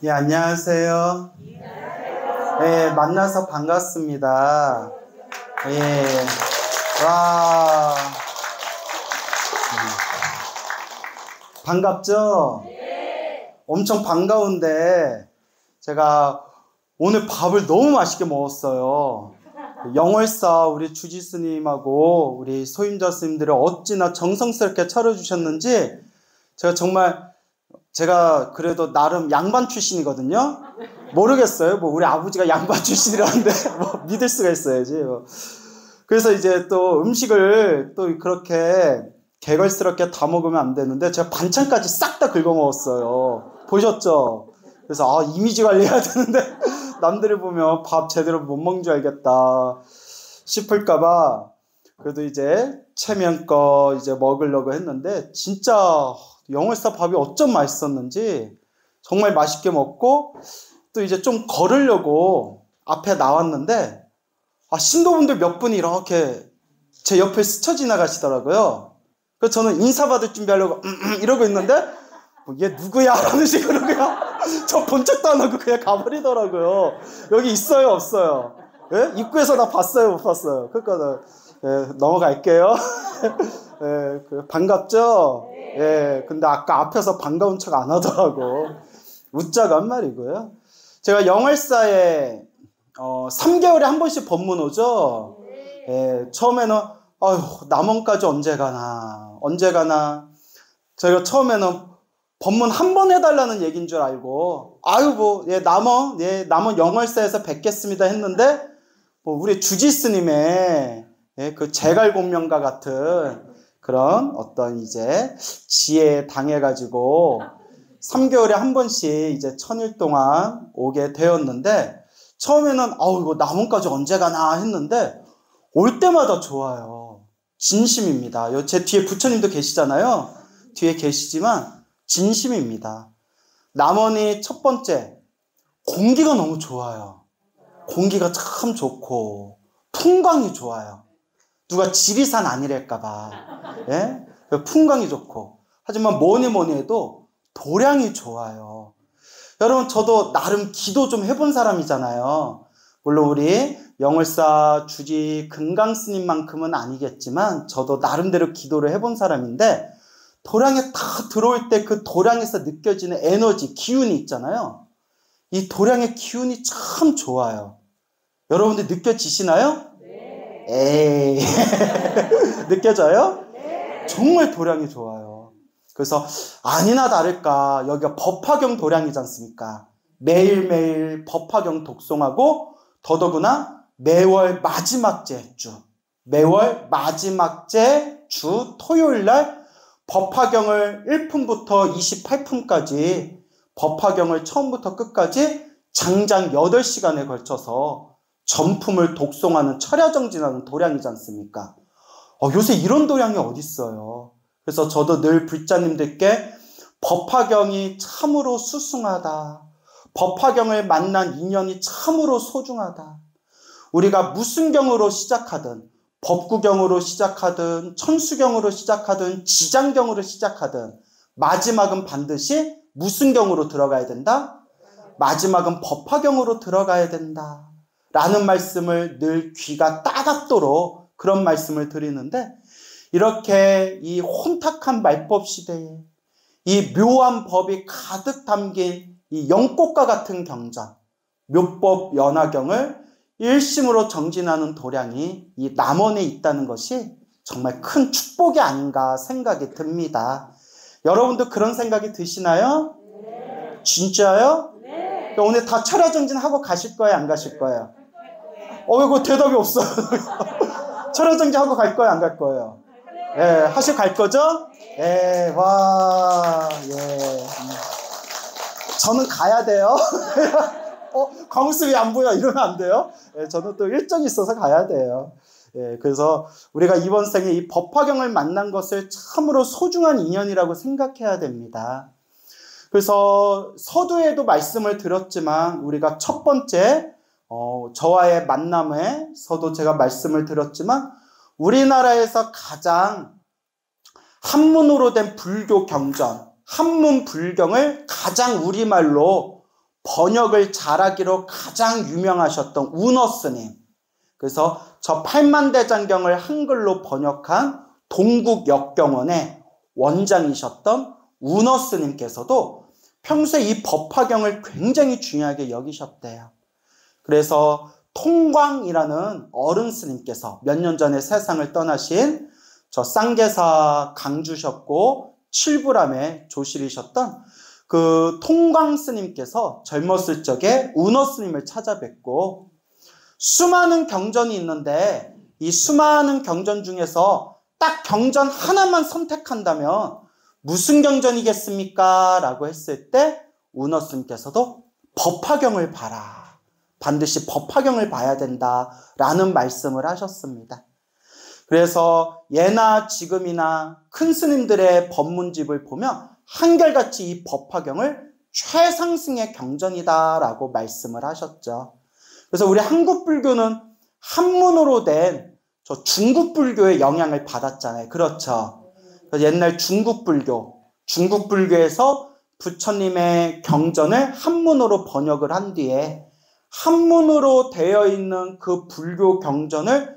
예, 안녕하세요. 예, 만나서 반갑습니다. 예, 와, 반갑죠? 엄청 반가운데, 제가 오늘 밥을 너무 맛있게 먹었어요. 영월사 우리 주지스님하고 우리 소임자 스님들이 어찌나 정성스럽게 차려주셨는지, 제가 그래도 나름 양반 출신이거든요. 모르겠어요. 뭐 우리 아버지가 양반 출신이라는데 뭐 믿을 수가 있어야지. 뭐. 그래서 이제 또 음식을 또 그렇게 개걸스럽게 다 먹으면 안 되는데 제가 반찬까지 싹 다 긁어 먹었어요. 보셨죠? 그래서 이미지 관리해야 되는데 남들이 보면 밥 제대로 못 먹는 줄 알겠다 싶을까봐 그래도 이제 체면껏 이제 먹으려고 했는데 진짜 영월사 밥이 어쩜 맛있었는지 정말 맛있게 먹고 또 이제 좀 걸으려고 앞에 나왔는데 신도분들 몇 분이 이렇게 제 옆에 스쳐 지나가시더라고요. 그래서 저는 인사받을 준비하려고 이러고 있는데 얘 누구야? 라는 식으로 그냥 저 본 척도 안 하고 그냥 가버리더라고요. 여기 있어요? 없어요? 예? 입구에서 나 봤어요? 못 봤어요? 그러니까 넘어갈게요. 예, 반갑죠? 예, 근데 아까 앞에서 반가운 척 안 하더라고. 웃자고 한 말이고요. 제가 영월사에 3개월에 한 번씩 법문 오죠? 예, 처음에는 남원까지 언제 가나. 제가 처음에는 법문 한 번 해달라는 얘기인 줄 알고 남원 영월사에서 뵙겠습니다 했는데 우리 주지스님의 그 제갈공명과 같은 그런 어떤 이제 지혜에 당해가지고 3개월에 한 번씩 이제 1000일 동안 오게 되었는데 처음에는 이거 남원까지 언제 가나 했는데 올 때마다 좋아요. 진심입니다. 제 뒤에 부처님도 계시잖아요. 뒤에 계시지만 진심입니다. 남원이 첫 번째 공기가 너무 좋아요. 공기가 참 좋고 풍광이 좋아요. 누가 지리산 아니랄까봐. 예? 풍광이 좋고. 하지만 뭐니 해도 도량이 좋아요. 여러분, 저도 나름 기도 좀 해본 사람이잖아요. 물론 우리 영월사 주지 금강스님만큼은 아니겠지만 저도 나름대로 기도를 해본 사람인데 도량에 다 들어올 때 그 도량에서 느껴지는 에너지, 기운이 있잖아요. 이 도량의 기운이 참 좋아요. 여러분들 느껴지시나요? 에이 느껴져요? 정말 도량이 좋아요. 그래서 아니나 다를까 여기가 법화경 도량이지 않습니까? 매일매일 법화경 독송하고 더더구나 매월 마지막 주 토요일날 법화경을 1품부터 28품까지 법화경을 처음부터 끝까지 장장 8시간에 걸쳐서 전품을 독송하는 철야정진하는 도량이지 않습니까? 요새 이런 도량이 어딨어요. 그래서 저도 늘 불자님들께 법화경이 참으로 수승하다. 법화경을 만난 인연이 참으로 소중하다. 우리가 무슨 경으로 시작하든 법구경으로 시작하든 천수경으로 시작하든 지장경으로 시작하든 마지막은 반드시 무슨 경으로 들어가야 된다? 마지막은 법화경으로 들어가야 된다. 라는 말씀을 늘 귀가 따갑도록 그런 말씀을 드리는데 이렇게 이 혼탁한 말법 시대에 이 묘한 법이 가득 담긴 이 영꽃과 같은 경전, 묘법 연화경을 일심으로 정진하는 도량이 이 남원에 있다는 것이 정말 큰 축복이 아닌가 생각이 듭니다. 여러분도 그런 생각이 드시나요? 네. 진짜요? 네. 오늘 다 철야정진하고 가실 거예요? 안 가실 거예요? 이거 대답이 없어요. 철야정진하고 갈 거예요? 안 갈 거예요? 예, 하시고 갈 거죠? 예, 와, 예. 저는 가야 돼요. 광우스 왜 안 보여? 이러면 안 돼요. 예, 저는 또 일정이 있어서 가야 돼요. 예, 그래서 우리가 이번 생에 이 법화경을 만난 것을 참으로 소중한 인연이라고 생각해야 됩니다. 그래서 서두에도 말씀을 드렸지만 우리가 첫 번째 저와의 만남에서도 제가 말씀을 드렸지만 우리나라에서 가장 한문으로 된 불교 경전, 한문 불경을 가장 우리말로 번역을 잘하기로 가장 유명하셨던 운어 스님. 그래서 저 팔만대장경을 한글로 번역한 동국역경원의 원장이셨던 운어 스님께서도 평소에 이 법화경을 굉장히 중요하게 여기셨대요. 그래서 통광이라는 어른 스님께서 몇 년 전에 세상을 떠나신 저 쌍계사 강주셨고 칠부람에 조실이셨던 그 통광 스님께서 젊었을 적에 운어 스님을 찾아뵙고 수많은 경전이 있는데 이 수많은 경전 중에서 딱 경전 하나만 선택한다면 무슨 경전이겠습니까? 라고 했을 때 운어 스님께서도 법화경을 봐라. 반드시 법화경을 봐야 된다라는 말씀을 하셨습니다. 그래서 예나 지금이나 큰 스님들의 법문집을 보면 한결같이 이 법화경을 최상승의 경전이다라고 말씀을 하셨죠. 그래서 우리 한국 불교는 한문으로 된 저 중국 불교의 영향을 받았잖아요. 그렇죠. 옛날 중국 불교에서 부처님의 경전을 한문으로 번역을 한 뒤에 한문으로 되어 있는 그 불교 경전을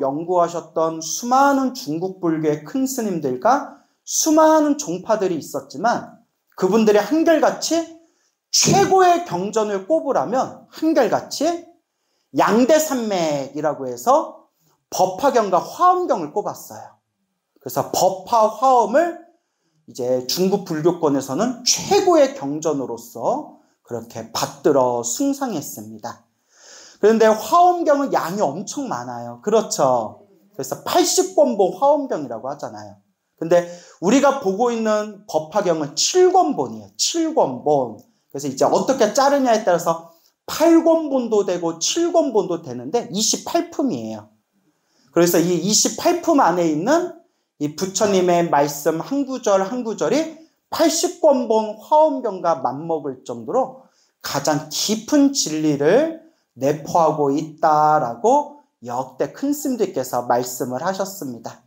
연구하셨던 수많은 중국 불교의 큰 스님들과 수많은 종파들이 있었지만 그분들이 한결같이 최고의 경전을 꼽으라면 한결같이 양대산맥이라고 해서 법화경과 화엄경을 꼽았어요. 그래서 법화, 화엄을 이제 중국 불교권에서는 최고의 경전으로서 그렇게 받들어 숭상했습니다. 그런데 화엄경은 양이 엄청 많아요. 그렇죠. 그래서 80권본 화엄경이라고 하잖아요. 근데 우리가 보고 있는 법화경은 7권본이에요. 7권본. 그래서 이제 어떻게 자르냐에 따라서 8권본도 되고 7권본도 되는데 28품이에요. 그래서 이 28품 안에 있는 이 부처님의 말씀 한 구절 한 구절이 80권본 화엄경과 맞먹을 정도로 가장 깊은 진리를 내포하고 있다라고 역대 큰 스님들께서 말씀을 하셨습니다.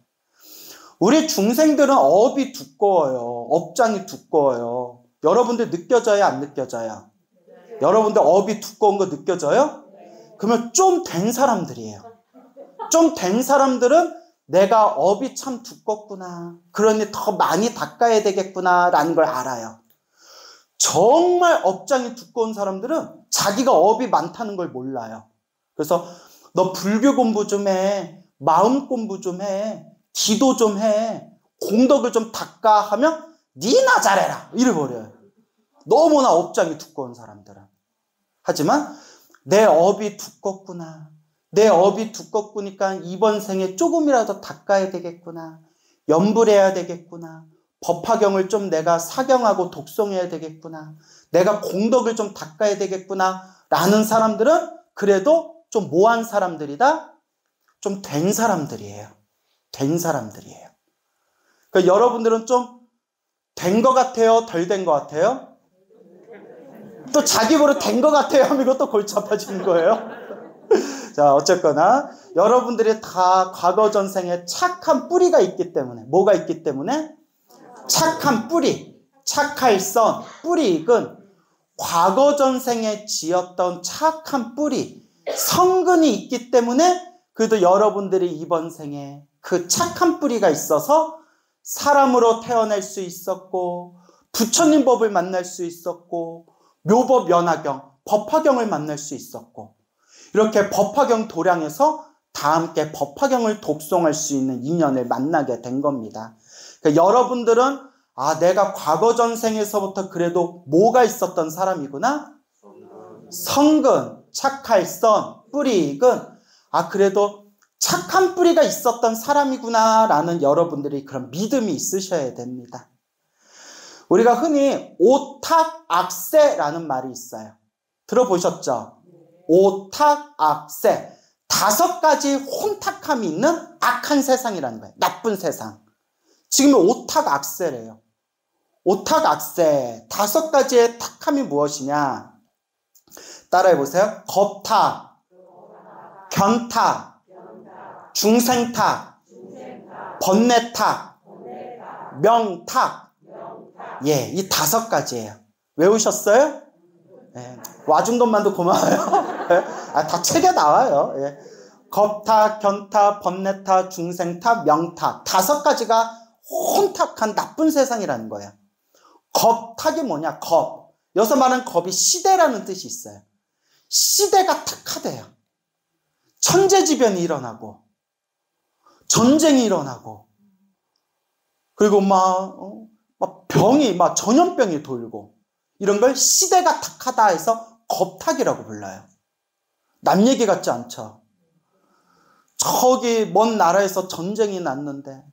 우리 중생들은 업이 두꺼워요. 업장이 두꺼워요. 여러분들 느껴져요? 안 느껴져요? 여러분들 업이 두꺼운 거 느껴져요? 그러면 좀 된 사람들이에요. 좀 된 사람들은 내가 업이 참 두껍구나. 그러니 더 많이 닦아야 되겠구나 라는 걸 알아요. 정말 업장이 두꺼운 사람들은 자기가 업이 많다는 걸 몰라요. 그래서 너 불교 공부 좀 해. 마음 공부 좀 해. 기도 좀 해. 공덕을 좀 닦아 하면 니나 잘해라. 이래버려요. 너무나 업장이 두꺼운 사람들은. 하지만 내 업이 두껍구나. 내 업이 두껍구니까 이번 생에 조금이라도 닦아야 되겠구나. 염불해야 되겠구나. 법화경을 좀 내가 사경하고 독송해야 되겠구나. 내가 공덕을 좀 닦아야 되겠구나. 라는 사람들은 그래도 좀 뭐한 사람들이다? 좀 된 사람들이에요. 된 사람들이에요. 그러니까 여러분들은 좀 된 것 같아요? 덜 된 것 같아요? 또 자기 보러 된 것 같아요 하면 이것도 골치 아파지는 거예요. 자, 어쨌거나 여러분들이 다 과거 전생에 착한 뿌리가 있기 때문에, 뭐가 있기 때문에? 착한 뿌리, 착할선, 뿌리익은 과거 전생에 지었던 착한 뿌리, 성근이 있기 때문에 그래도 여러분들이 이번 생에 그 착한 뿌리가 있어서 사람으로 태어날 수 있었고 부처님 법을 만날 수 있었고 묘법 연화경, 법화경을 만날 수 있었고 이렇게 법화경 도량에서 다 함께 법화경을 독송할 수 있는 인연을 만나게 된 겁니다. 그러니까 여러분들은 내가 과거 전생에서부터 그래도 뭐가 있었던 사람이구나? 성근, 착할선, 뿌리익은 그래도 착한 뿌리가 있었던 사람이구나 라는 여러분들이 그런 믿음이 있으셔야 됩니다. 우리가 흔히 오탁악세라는 말이 있어요. 들어보셨죠? 오탁악세. 5가지 혼탁함이 있는 악한 세상이라는 거예요. 나쁜 세상. 지금 오탁악세래요. 오탁악세. 5가지의 탁함이 무엇이냐? 따라해보세요. 겁탁, 견탁, 중생탁, 번뇌탁, 명탁. 이 5가지예요. 외우셨어요? 예. 와준 것만도 고마워요. 예. 다 책에 나와요. 예. 겁타, 견타, 번뇌타, 중생타, 명타. 5가지가 혼탁한 나쁜 세상이라는 거예요. 겁탁이 뭐냐? 겁. 여기서 말하는 겁이 시대라는 뜻이 있어요. 시대가 탁하대요. 천재지변이 일어나고 전쟁이 일어나고 그리고 막 병이 막 전염병이 돌고 이런 걸 시대가 탁하다 해서 겁탁이라고 불러요. 남 얘기 같지 않죠? 저기 먼 나라에서 전쟁이 났는데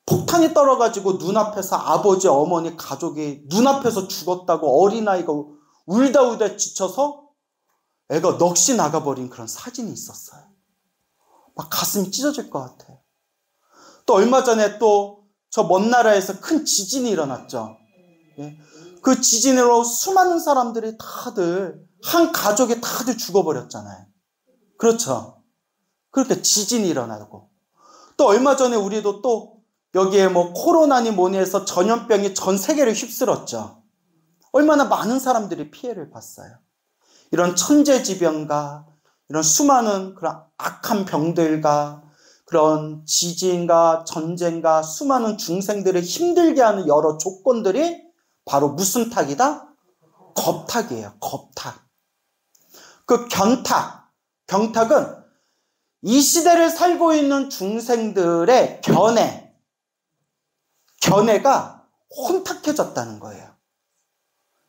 폭탄이 떨어가지고 눈앞에서 아버지, 어머니, 가족이 눈앞에서 죽었다고 어린아이가 울다 지쳐서 애가 넋이 나가버린 그런 사진이 있었어요. 막 가슴이 찢어질 것 같아요. 또 얼마 전에 또 저 먼 나라에서 큰 지진이 일어났죠. 예. 그 지진으로 수많은 사람들이 다들 한 가족이 다들 죽어버렸잖아요. 그렇죠. 그렇게 지진이 일어나고 또 얼마 전에 우리도 또 여기에 뭐 코로나니 뭐니 해서 전염병이 전 세계를 휩쓸었죠. 얼마나 많은 사람들이 피해를 봤어요. 이런 천재지변과 이런 수많은 그런 악한 병들과 그런 지진과 전쟁과 수많은 중생들을 힘들게 하는 여러 조건들이 바로 무슨 탁이다? 겁탁이에요. 겁탁. 그 견탁. 경탁은 이 시대를 살고 있는 중생들의 견해가 혼탁해졌다는 거예요.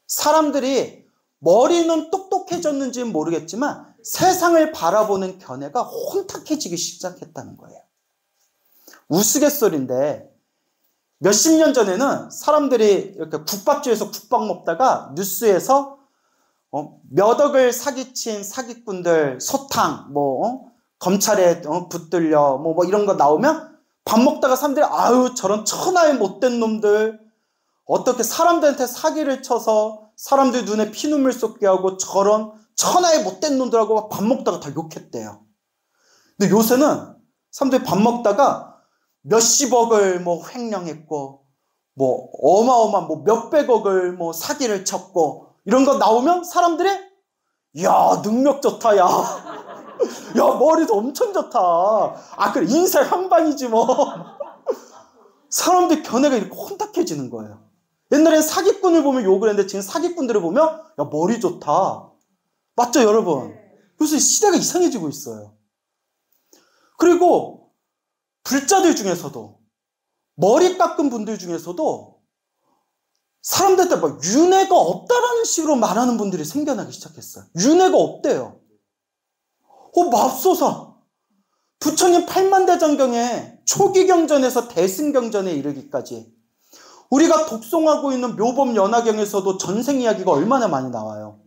사람들이 머리는 똑똑해졌는지는 모르겠지만 세상을 바라보는 견해가 혼탁해지기 시작했다는 거예요. 우스갯소리인데 몇십 년 전에는 사람들이 이렇게 국밥집에서 국밥 먹다가 뉴스에서 몇 억을 사기친 사기꾼들 소탕 검찰에 붙들려 뭐 이런 거 나오면 밥 먹다가 사람들이 아유 저런 천하의 못된 놈들 어떻게 사람들한테 사기를 쳐서 사람들 눈에 피눈물 쏟게 하고 저런 천하의 못된 놈들하고 밥 먹다가 다 욕했대요. 근데 요새는 사람들이 밥 먹다가 몇십억을 횡령했고 어마어마한 몇백억을 사기를 쳤고 이런 거 나오면 사람들이 야 능력 좋다 야 머리도 엄청 좋다. 그래 인생 한방이지 뭐. 사람들 견해가 이렇게 혼탁해지는 거예요. 옛날엔 사기꾼을 보면 욕을 했는데 지금 사기꾼들을 보면 야 머리 좋다. 맞죠 여러분? 요새 시대가 이상해지고 있어요. 그리고 불자들 중에서도 머리 깎은 분들 중에서도 사람들한테 막 윤회가 없다라는 식으로 말하는 분들이 생겨나기 시작했어요. 윤회가 없대요. 맙소사 부처님 8만대장경에 초기경전에서 대승경전에 이르기까지 우리가 독송하고 있는 묘법연화경에서도 전생 이야기가 얼마나 많이 나와요.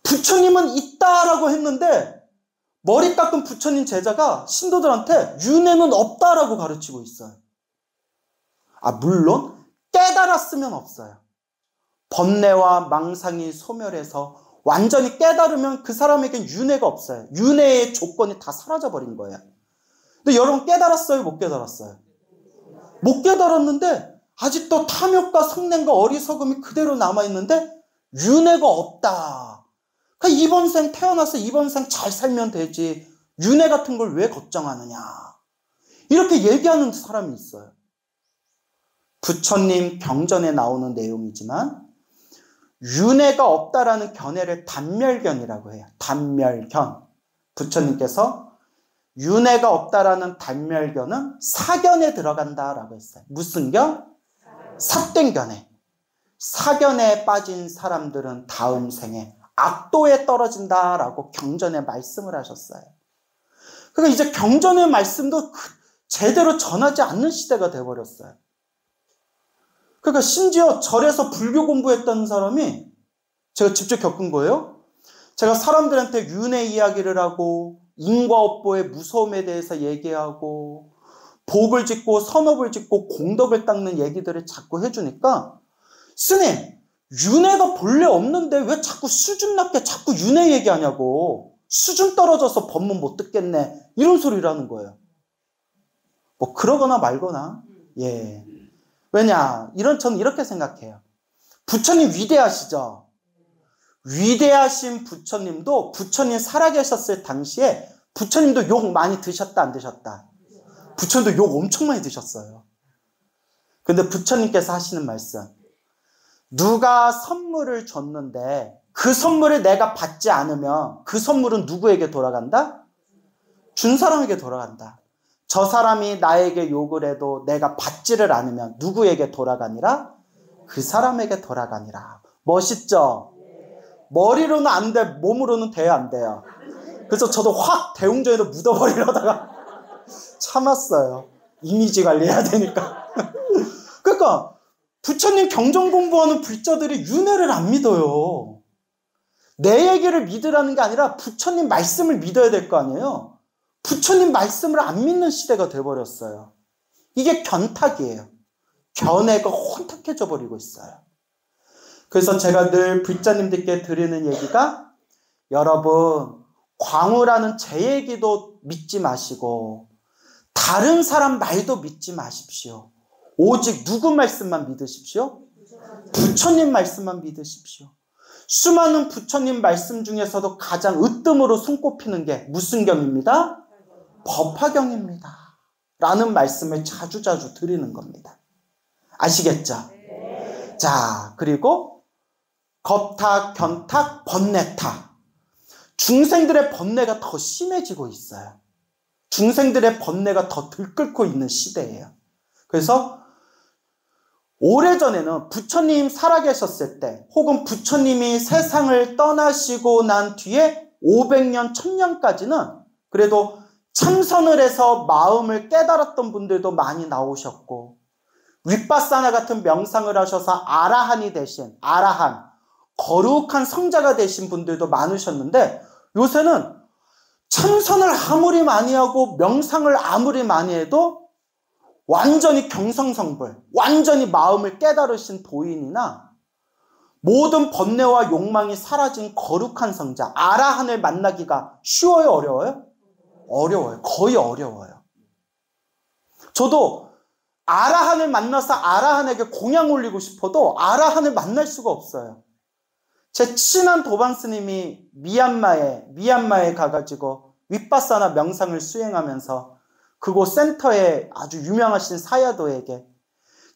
부처님은 있다라고 했는데 머리 깎은 부처님 제자가 신도들한테 윤회는 없다라고 가르치고 있어요. 물론 깨달았으면 없어요. 번뇌와 망상이 소멸해서 완전히 깨달으면 그 사람에겐 윤회가 없어요. 윤회의 조건이 다 사라져버린 거예요. 근데 여러분 깨달았어요? 못 깨달았어요? 못 깨달았는데 아직도 탐욕과 성냄과 어리석음이 그대로 남아있는데 윤회가 없다. 그러니까 이번 생 태어나서 이번 생 잘 살면 되지. 윤회 같은 걸 왜 걱정하느냐. 이렇게 얘기하는 사람이 있어요. 부처님 경전에 나오는 내용이지만 윤회가 없다라는 견해를 단멸견이라고 해요. 단멸견. 부처님께서 윤회가 없다라는 단멸견은 사견에 들어간다라고 했어요. 무슨 견? 삿된견에. 사견에 빠진 사람들은 다음 생에 악도에 떨어진다라고 경전에 말씀을 하셨어요. 그러니까 이제 경전의 말씀도 제대로 전하지 않는 시대가 돼버렸어요. 그러니까 심지어 절에서 불교 공부했던 사람이 제가 직접 겪은 거예요. 제가 사람들한테 윤회 이야기를 하고 인과업보의 무서움에 대해서 얘기하고 복을 짓고 선업을 짓고 공덕을 닦는 얘기들을 자꾸 해주니까 스님 윤회가 본래 없는데 왜 자꾸 수준 낮게 자꾸 윤회 얘기하냐고. 수준 떨어져서 법문 못 듣겠네. 이런 소리를 하는 거예요. 그러거나 말거나. 예. 왜냐? 저는 이렇게 생각해요. 부처님 위대하시죠? 위대하신 부처님도 부처님 살아계셨을 당시에 부처님도 욕 많이 드셨다, 안 드셨다? 부처님도 욕 엄청 많이 드셨어요. 근데 부처님께서 하시는 말씀, 누가 선물을 줬는데 그 선물을 내가 받지 않으면 그 선물은 누구에게 돌아간다? 준 사람에게 돌아간다. 저 사람이 나에게 욕을 해도 내가 받지를 않으면 누구에게 돌아가니라? 그 사람에게 돌아가니라. 멋있죠? 머리로는 안 돼, 몸으로는 돼야 안 돼요. 그래서 저도 확 대웅전에도 묻어버리려다가 참았어요. 이미지 관리해야 되니까. 그러니까 부처님 경전 공부하는 불자들이 윤회를 안 믿어요. 내 얘기를 믿으라는 게 아니라 부처님 말씀을 믿어야 될 거 아니에요. 부처님 말씀을 안 믿는 시대가 돼버렸어요. 이게 견탁이에요. 견해가 혼탁해져 버리고 있어요. 그래서 제가 늘 불자님들께 드리는 얘기가, 여러분 광우라는 제 얘기도 믿지 마시고 다른 사람 말도 믿지 마십시오. 오직 누구 말씀만 믿으십시오? 부처님 말씀만 믿으십시오. 수많은 부처님 말씀 중에서도 가장 으뜸으로 손꼽히는 게 무슨 경입니다? 법화경입니다. 라는 말씀을 자주자주 드리는 겁니다. 아시겠죠? 자, 그리고 겁탁, 견탁, 번뇌탁. 중생들의 번뇌가 더 심해지고 있어요. 중생들의 번뇌가 더 들끓고 있는 시대예요. 그래서 오래전에는 부처님 살아계셨을 때, 혹은 부처님이 세상을 떠나시고 난 뒤에 500년, 1000년까지는 그래도 참선을 해서 마음을 깨달았던 분들도 많이 나오셨고, 윗바사나 같은 명상을 하셔서 아라한이 되신, 아라한, 거룩한 성자가 되신 분들도 많으셨는데, 요새는 참선을 아무리 많이 하고 명상을 아무리 많이 해도 완전히 경성성불, 완전히 마음을 깨달으신 도인이나 모든 번뇌와 욕망이 사라진 거룩한 성자, 아라한을 만나기가 쉬워요, 어려워요? 어려워요. 거의 어려워요. 저도 아라한을 만나서 아라한에게 공양 올리고 싶어도 아라한을 만날 수가 없어요. 제 친한 도반 스님이 미얀마에 가가지고 윗바사나 명상을 수행하면서 그곳 센터에 아주 유명하신 사야도에게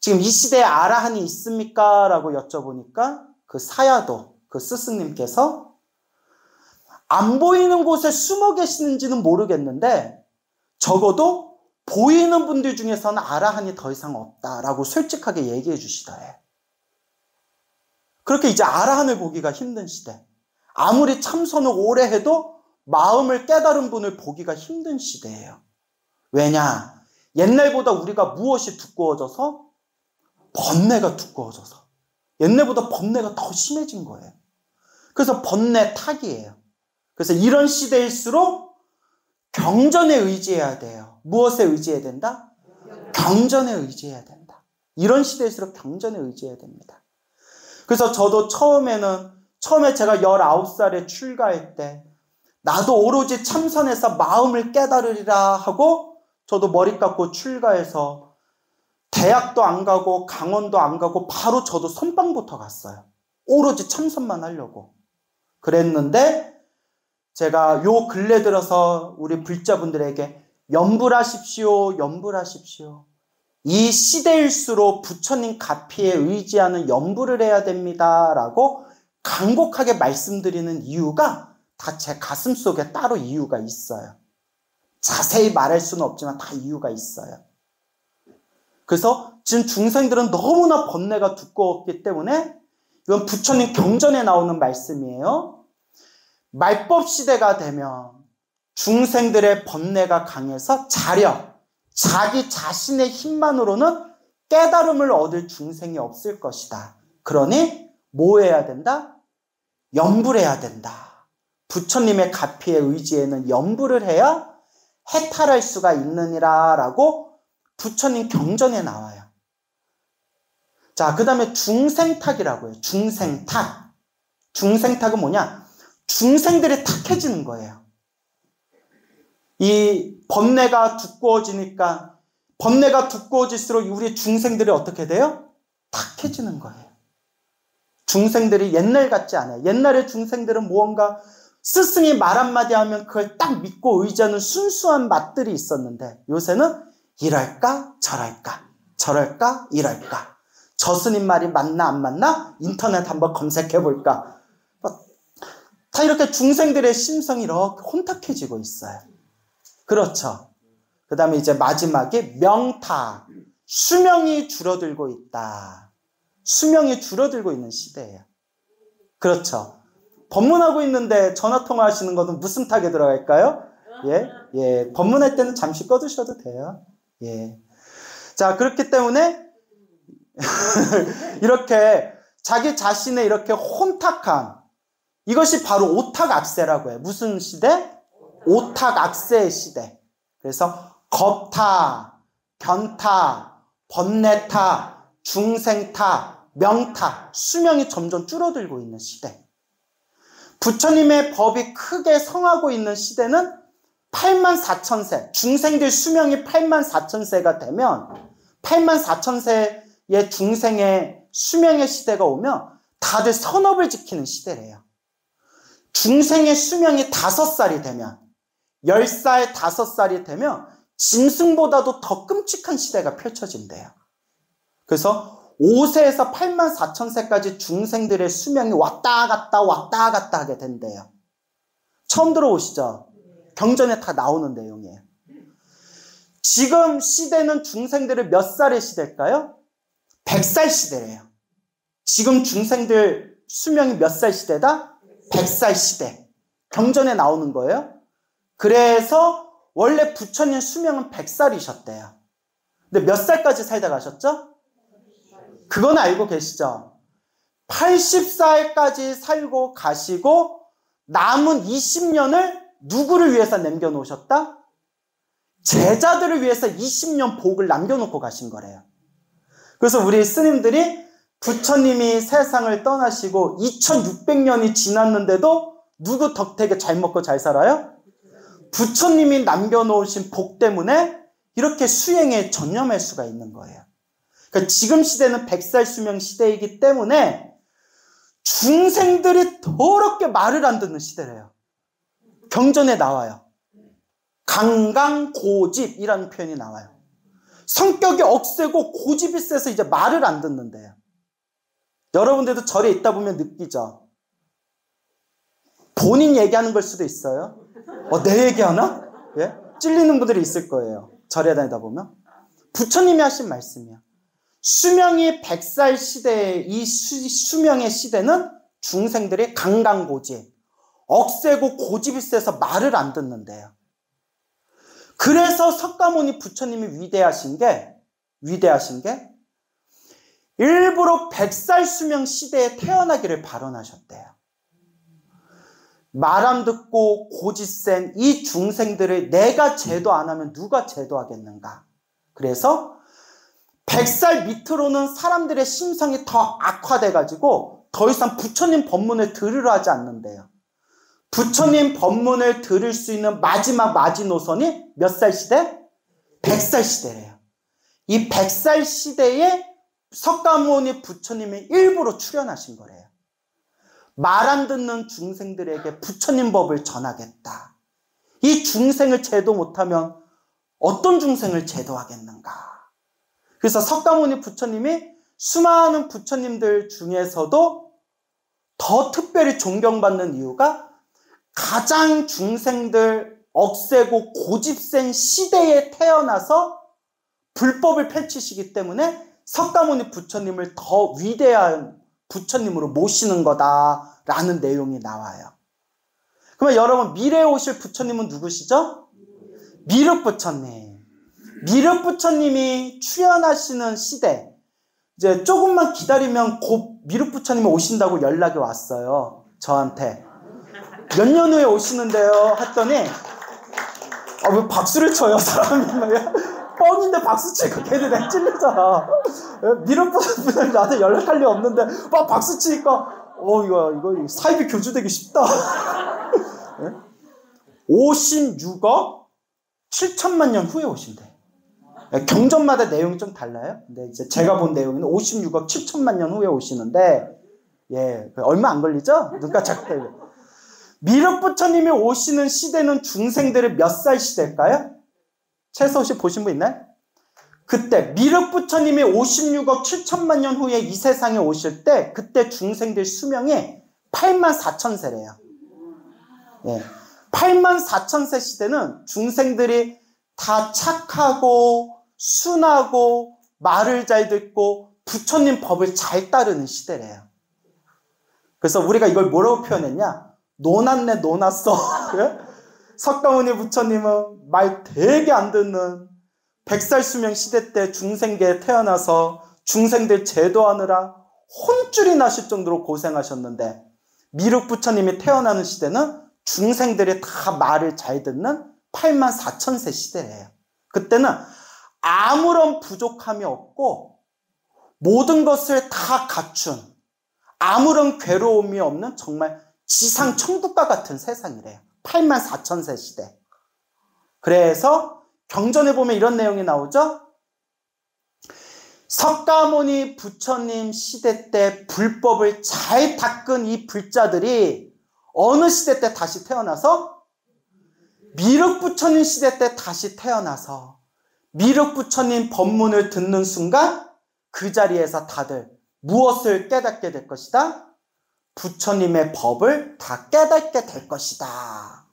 지금 이 시대에 아라한이 있습니까? 라고 여쭤보니까 그 사야도, 그 스승님께서 안 보이는 곳에 숨어 계시는지는 모르겠는데 적어도 보이는 분들 중에서는 아라한이 더 이상 없다라고 솔직하게 얘기해 주시더래. 그렇게 이제 아라한을 보기가 힘든 시대. 아무리 참선을 오래 해도 마음을 깨달은 분을 보기가 힘든 시대예요. 왜냐? 옛날보다 우리가 무엇이 두꺼워져서? 번뇌가 두꺼워져서. 옛날보다 번뇌가 더 심해진 거예요. 그래서 번뇌 탁이에요. 그래서 이런 시대일수록 경전에 의지해야 돼요. 무엇에 의지해야 된다? 경전에 의지해야 된다. 이런 시대일수록 경전에 의지해야 됩니다. 그래서 저도 처음에 제가 19살에 출가할 때 나도 오로지 참선해서 마음을 깨달으리라 하고 저도 머리 깎고 출가해서 대학도 안 가고 강원도 안 가고 바로 저도 선방부터 갔어요. 오로지 참선만 하려고. 그랬는데 제가 요 근래 들어서 우리 불자분들에게 염불하십시오. 이 시대일수록 부처님 가피에 의지하는 염불을 해야 됩니다. 라고 간곡하게 말씀드리는 이유가 다 제 가슴 속에 따로 이유가 있어요. 자세히 말할 수는 없지만 다 이유가 있어요. 그래서 지금 중생들은 너무나 번뇌가 두꺼웠기 때문에 이건 부처님 경전에 나오는 말씀이에요. 말법 시대가 되면 중생들의 번뇌가 강해서 자기 자신의 힘만으로는 깨달음을 얻을 중생이 없을 것이다. 그러니 뭐 해야 된다? 염불해야 된다. 부처님의 가피의 의지에는 염불을 해야 해탈할 수가 있느니라 라고 부처님 경전에 나와요. 자, 그 다음에 중생탁이라고 해요. 중생탁. 중생탁은 뭐냐? 중생들이 탁해지는 거예요. 이 번뇌가 두꺼워지니까 번뇌가 두꺼워질수록 우리 중생들이 어떻게 돼요? 탁해지는 거예요. 중생들이 옛날 같지 않아요. 옛날의 중생들은 무언가 스승이 말 한마디 하면 그걸 딱 믿고 의지하는 순수한 맛들이 있었는데 요새는 이럴까 저럴까 저럴까 이럴까 저 스님 말이 맞나 안 맞나 인터넷 한번 검색해볼까 다 이렇게 중생들의 심성이 이렇게 혼탁해지고 있어요. 그렇죠. 그 다음에 이제 마지막에 명타, 수명이 줄어들고 있다. 수명이 줄어들고 있는 시대예요. 그렇죠. 법문하고 있는데 전화통화 하시는 것은 무슨 탁에 들어갈까요? 예. 법문할 때는 잠시 꺼두셔도 돼요. 예. 자, 그렇기 때문에 이렇게 자기 자신의 이렇게 혼탁함, 이것이 바로 오탁악세라고 해요. 무슨 시대? 오탁악세의 시대. 그래서 겁타, 견타, 번뇌타, 중생타, 명타, 수명이 점점 줄어들고 있는 시대. 부처님의 법이 크게 성하고 있는 시대는 84,000세, 중생들 수명이 84,000세가 되면 84,000세의 중생의 수명의 시대가 오면 다들 선업을 지키는 시대래요. 중생의 수명이 5살이 되면 10살, 5살이 되면 짐승보다도 더 끔찍한 시대가 펼쳐진대요. 그래서 5세에서 84,000세까지 중생들의 수명이 왔다 갔다 하게 된대요. 처음 들어오시죠? 경전에 다 나오는 내용이에요. 지금 시대는 중생들의 몇 살의 시대일까요? 100살 시대래요. 지금 중생들 수명이 몇 살 시대다? 100살 시대. 경전에 나오는 거예요. 그래서 원래 부처님 수명은 100살이셨대요. 근데 몇 살까지 살다 가셨죠? 그건 알고 계시죠? 80살까지 살고 가시고 남은 20년을 누구를 위해서 남겨놓으셨다? 제자들을 위해서 20년 복을 남겨놓고 가신 거래요. 그래서 우리 스님들이 부처님이 세상을 떠나시고 2600년이 지났는데도 누구 덕택에 잘 먹고 잘 살아요? 부처님이 남겨놓으신 복 때문에 이렇게 수행에 전념할 수가 있는 거예요. 그러니까 지금 시대는 100살 수명 시대이기 때문에 중생들이 더럽게 말을 안 듣는 시대래요. 경전에 나와요. 강강고집이라는 표현이 나와요. 성격이 억세고 고집이 세서 이제 말을 안 듣는데요. 여러분들도 절에 있다 보면 느끼죠? 본인 얘기하는 걸 수도 있어요. 내 얘기하나? 예? 찔리는 분들이 있을 거예요. 절에 다니다 보면. 부처님이 하신 말씀이야. 수명이 100살 시대의 이 수명의 시대는 중생들이 강강고집, 억세고 고집이 세서 말을 안 듣는데요. 그래서 석가모니 부처님이 위대하신 게 일부러 100살 수명 시대에 태어나기를 발언하셨대요. 말 안 듣고 고집 센 이 중생들을 내가 제도 안 하면 누가 제도하겠는가. 그래서 100살 밑으로는 사람들의 심성이 더 악화돼가지고 더 이상 부처님 법문을 들으려 하지 않는데요. 부처님 법문을 들을 수 있는 마지막 마지노선이 몇 살 시대? 100살 시대래요. 이 100살 시대에 석가모니 부처님이 일부러 출연하신 거래요. 말 안 듣는 중생들에게 부처님 법을 전하겠다. 이 중생을 제도 못하면 어떤 중생을 제도하겠는가. 그래서 석가모니 부처님이 수많은 부처님들 중에서도 더 특별히 존경받는 이유가 가장 중생들 억세고 고집센 시대에 태어나서 불법을 펼치시기 때문에 석가모니 부처님을 더 위대한 부처님으로 모시는 거다라는 내용이 나와요. 그러면 여러분 미래에 오실 부처님은 누구시죠? 미륵부처님. 미륵부처님이 출연하시는 시대, 이제 조금만 기다리면 곧 미륵부처님이 오신다고 연락이 왔어요. 저한테. 몇 년 후에 오시는데요 했더니 왜 박수를 쳐요 사람이. 뻥인데 박수 치니까 걔들 내 찔리잖아. 미륵부처님 나한테 연락할 리 없는데 막 박수 치니까 이거 사이비 교주되기 쉽다. 56억 7천만 년 후에 오신대. 경전마다 내용이 좀 달라요. 근데 이제 제가 본 내용은 56억 7천만 년 후에 오시는데, 예, 얼마 안 걸리죠? 눈가짝 때문에. 미륵부처님이 오시는 시대는 중생들의 몇 살 시대일까요? 최서 혹시 보신 분 있나요? 그때 미륵부처님이 56억 7천만 년 후에 이 세상에 오실 때 그때 중생들 수명이 8만 4천 세래요. 예, 8만 4천 세 시대는 중생들이 다 착하고 순하고 말을 잘 듣고 부처님 법을 잘 따르는 시대래요. 그래서 우리가 이걸 뭐라고 표현했냐? 노났네 노났어. 석가모니 부처님은 말 되게 안 듣는 100살 수명 시대 때 중생계에 태어나서 중생들 제도하느라 혼쭐이 나실 정도로 고생하셨는데 미륵 부처님이 태어나는 시대는 중생들이 다 말을 잘 듣는 8만 4천 세 시대예요. 그때는 아무런 부족함이 없고 모든 것을 다 갖춘 아무런 괴로움이 없는 정말 지상 천국과 같은 세상이래요. 8만 4천 세 시대. 그래서 경전에 보면 이런 내용이 나오죠. 석가모니 부처님 시대 때 불법을 잘 닦은 이 불자들이 어느 시대 때 다시 태어나서? 미륵 부처님 시대 때 다시 태어나서 미륵 부처님 법문을 듣는 순간 그 자리에서 다들 무엇을 깨닫게 될 것이다? 부처님의 법을 다 깨닫게 될 것이다.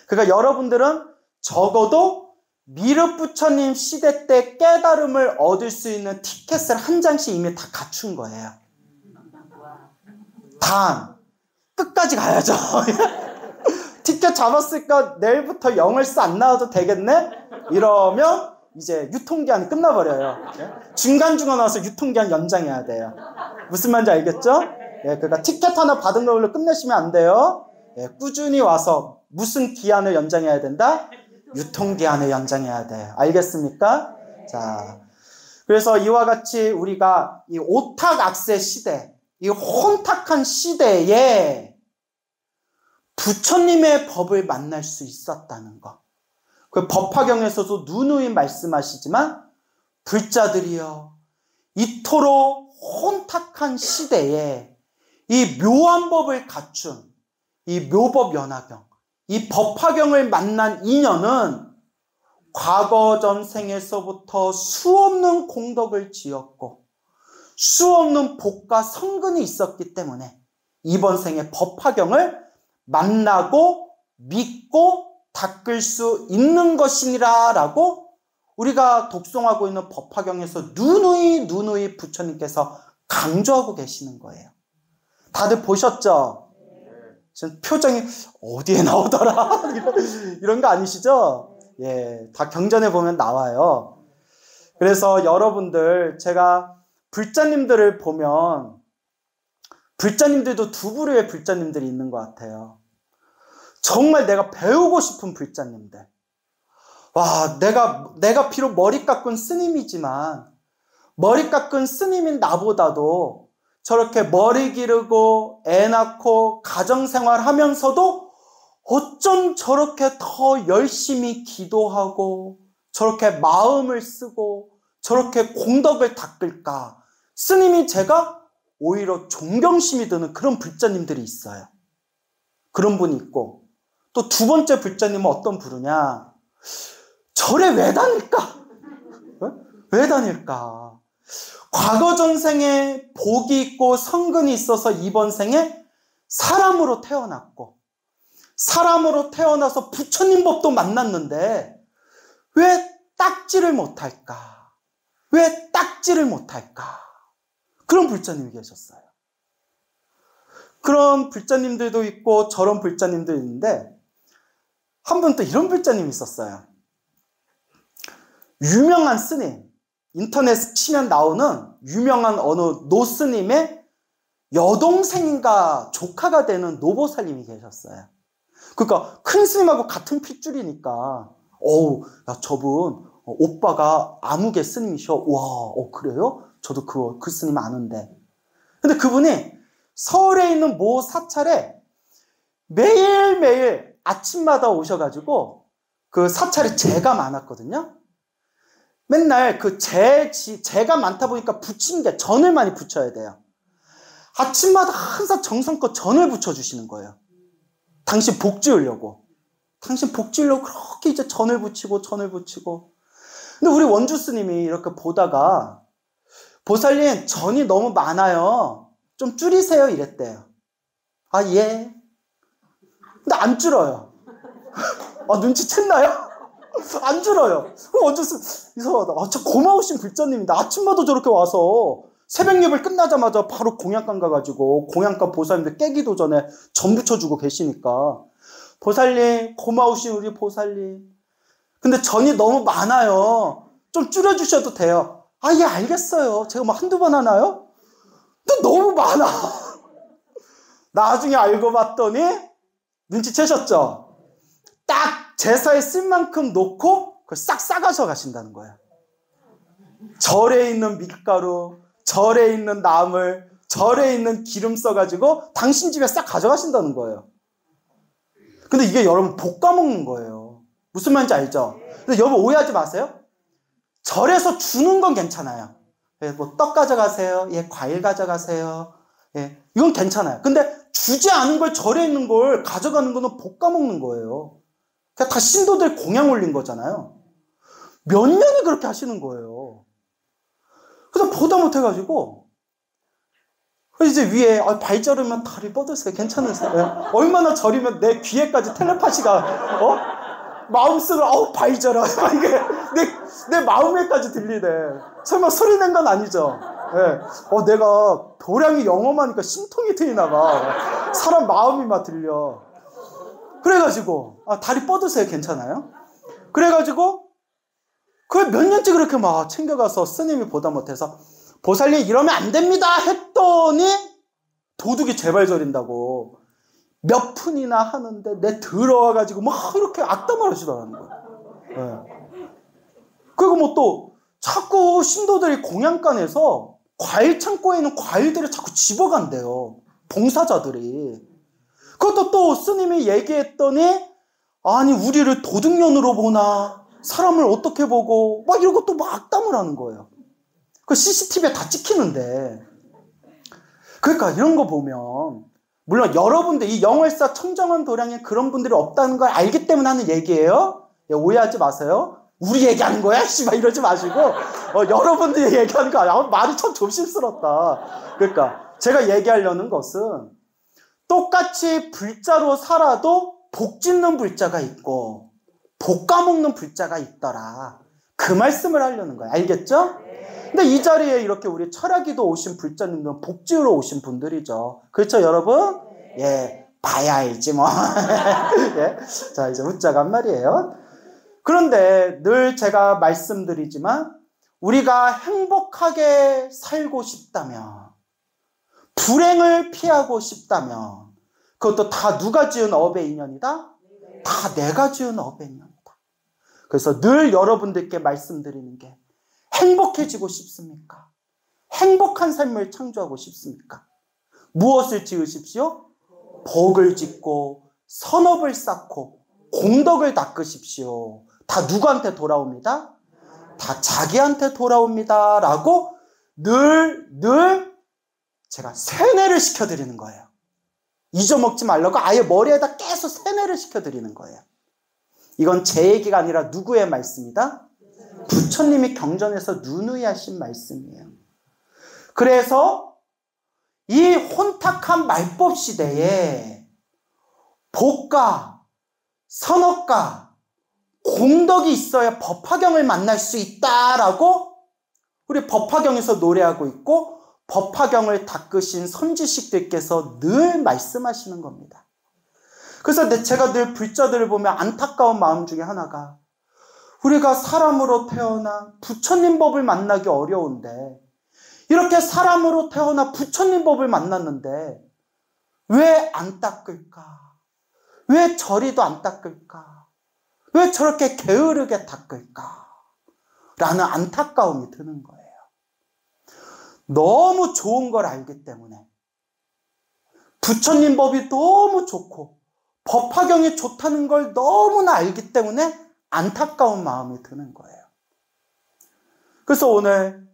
그러니까 여러분들은 적어도 미륵 부처님 시대 때 깨달음을 얻을 수 있는 티켓을 한 장씩 이미 다 갖춘 거예요. 단 끝까지 가야죠. 티켓 잡았으니까 내일부터 영월사 안 나와도 되겠네? 이러면 이제 유통기한이 끝나버려요. 중간중간 와서 유통기한 연장해야 돼요. 무슨 말인지 알겠죠? 예, 그러니까 티켓 하나 받은 걸로 끝내시면 안 돼요. 예, 꾸준히 와서 무슨 기한을 연장해야 된다? 유통기한을 연장해야 돼요. 알겠습니까? 자, 그래서 이와 같이 우리가 이 오탁악세 시대, 이 혼탁한 시대에 부처님의 법을 만날 수 있었다는 것. 그 법화경에서도 누누이 말씀하시지만 불자들이여 이토록 혼탁한 시대에 이 묘한 법을 갖춘 이 묘법연화경, 이 법화경을 만난 인연은 과거 전생에서부터 수없는 공덕을 지었고 수없는 복과 성근이 있었기 때문에 이번 생에 법화경을 만나고 믿고 닦을 수 있는 것이니라 라고 우리가 독송하고 있는 법화경에서 누누이 부처님께서 강조하고 계시는 거예요. 다들 보셨죠? 지금 표정이 어디에 나오더라? 이런 거 아니시죠? 예, 다 경전에 보면 나와요. 그래서 여러분들 제가 불자님들을 보면 불자님들도 두 부류의 불자님들이 있는 것 같아요. 정말 내가 배우고 싶은 불자님들. 와, 내가 비록 머리 깎은 스님이지만 머리 깎은 스님인 나보다도 저렇게 머리 기르고 애 낳고 가정생활 하면서도 어쩜 저렇게 더 열심히 기도하고 저렇게 마음을 쓰고 저렇게 공덕을 닦을까. 스님이 제가 오히려 존경심이 드는 그런 불자님들이 있어요. 그런 분이 있고 또 두 번째 불자님은 어떤 부류냐. 절에 왜 다닐까? 왜 다닐까? 과거 전생에 복이 있고 성근이 있어서 이번 생에 사람으로 태어났고 사람으로 태어나서 부처님 법도 만났는데 왜 닦지를 못할까? 왜 닦지를 못할까? 그런 불자님이 계셨어요. 그런 불자님들도 있고 저런 불자님도 있는데 한 분 또 이런 불자님이 있었어요. 유명한 스님, 인터넷 치면 나오는 유명한 어느 노스님의 여동생인가 조카가 되는 노보살님이 계셨어요. 그러니까 큰 스님하고 같은 핏줄이니까 어우, 야, 저분 오빠가 아무개 스님이셔. 와, 그래요? 저도 그 스님 아는데. 근데 그분이 서울에 있는 모 사찰에 매일매일 아침마다 오셔가지고 그 사찰에 재가 많았거든요. 맨날 그 재가 많다 보니까 부침개, 전을 많이 부쳐야 돼요. 아침마다 항상 정성껏 전을 부쳐주시는 거예요. 당신 복 지으려고. 당신 복 지으려고 그렇게 이제 전을 붙이고. 근데 우리 원주 스님이 이렇게 보다가 보살님 전이 너무 많아요. 좀 줄이세요 이랬대요. 아 예. 근데 안 줄어요. 아 눈치챘나요? 안 줄어요. 그럼 원주 스님 이상하다. 아 참 고마우신 불자님인데 아침마다 저렇게 와서 새벽 예배 끝나자마자 바로 공양간 가가지고 공양간 보살님들 깨기도 전에 전 붙여주고 계시니까 보살님 고마우신 우리 보살님. 근데 전이 너무 많아요. 좀 줄여주셔도 돼요. 아, 예, 알겠어요. 제가 뭐 한두 번 하나요? 근데 너무 많아. 나중에 알고 봤더니 눈치채셨죠? 딱 제사에 쓸 만큼 놓고 그걸 싹 싸가져 가신다는 거예요. 절에 있는 밀가루, 절에 있는 나물, 절에 있는 기름 써가지고 당신 집에 싹 가져가신다는 거예요. 근데 이게 여러분 볶아먹는 거예요. 무슨 말인지 알죠? 근데 여러분 오해하지 마세요. 절에서 주는 건 괜찮아요. 예, 뭐 떡 가져가세요. 예, 과일 가져가세요. 예, 이건 괜찮아요. 근데 주지 않은 걸 절에 있는 걸 가져가는 거는 볶아먹는 거예요. 그냥 다 신도들 공양 올린 거잖아요. 몇 년이 그렇게 하시는 거예요. 그래서 보다 못해가지고 이제 위에 발 저르면 다리 뻗으세요. 괜찮으세요? 예? 얼마나 저리면 내 귀에까지 텔레파시가 마음속으로 발 저려. 이게 내 마음에까지 들리네. 설마 소리 낸 건 아니죠? 예. 내가 도량이 영험하니까 신통이 트이나 봐. 사람 마음이 막 들려. 그래가지고 다리 뻗으세요. 괜찮아요? 그래가지고 그걸 몇 년째 그렇게 막 챙겨가서 스님이 보다 못해서 보살님 이러면 안 됩니다 했더니 도둑이 제발 저린다고 몇 푼이나 하는데 내 들어와가지고 막 이렇게 악담을 하시더라는 거예요. 네. 그리고 뭐 또 자꾸 신도들이 공양간에서 과일 창고에 있는 과일들을 자꾸 집어간대요. 봉사자들이. 그것도 또 스님이 얘기했더니 아니 우리를 도둑년으로 보나 사람을 어떻게 보고 막 이러고 또 막 악담을 하는 거예요. 그 CCTV에 다 찍히는데. 그러니까 이런 거 보면 물론 여러분들 이 영월사 청정원 도량에 그런 분들이 없다는 걸 알기 때문에 하는 얘기예요. 오해하지 마세요. 우리 얘기하는 거야? 씨발 이러지 마시고 여러분들이 얘기하는 거 아니야. 말이 참 조심스럽다. 그러니까 제가 얘기하려는 것은 똑같이 불자로 살아도 복 짓는 불자가 있고 복 까먹는 불자가 있더라. 그 말씀을 하려는 거예요. 알겠죠? 근데 이 자리에 이렇게 우리 철학이도 오신 불자님들은 복 지으러 오신 분들이죠. 그렇죠, 여러분? 예, 봐야 알지 뭐. 예. 자, 이제 웃자간 말이에요. 그런데 늘 제가 말씀드리지만 우리가 행복하게 살고 싶다면 불행을 피하고 싶다면 그것도 다 누가 지은 업의 인연이다? 다 내가 지은 업의 인연이다. 그래서 늘 여러분들께 말씀드리는 게 행복해지고 싶습니까? 행복한 삶을 창조하고 싶습니까? 무엇을 지으십시오? 복을 짓고 선업을 쌓고 공덕을 닦으십시오. 다 누구한테 돌아옵니다? 다 자기한테 돌아옵니다. 라고 늘 제가 세뇌를 시켜드리는 거예요. 잊어먹지 말라고 아예 머리에다 계속 세뇌를 시켜드리는 거예요. 이건 제 얘기가 아니라 누구의 말씀이다? 부처님이 경전에서 누누이 하신 말씀이에요. 그래서 이 혼탁한 말법 시대에 복과 선업과 공덕이 있어야 법화경을 만날 수 있다라고 우리 법화경에서 노래하고 있고 법화경을 닦으신 선지식들께서 늘 말씀하시는 겁니다. 그래서 제가 늘 불자들을 보면 안타까운 마음 중에 하나가 우리가 사람으로 태어나 부처님 법을 만나기 어려운데 이렇게 사람으로 태어나 부처님 법을 만났는데 왜 안 닦을까? 왜 저리도 안 닦을까? 왜 저렇게 게으르게 닦을까? 라는 안타까움이 드는 거예요. 너무 좋은 걸 알기 때문에 부처님 법이 너무 좋고 법화경이 좋다는 걸 너무나 알기 때문에 안타까운 마음이 드는 거예요. 그래서 오늘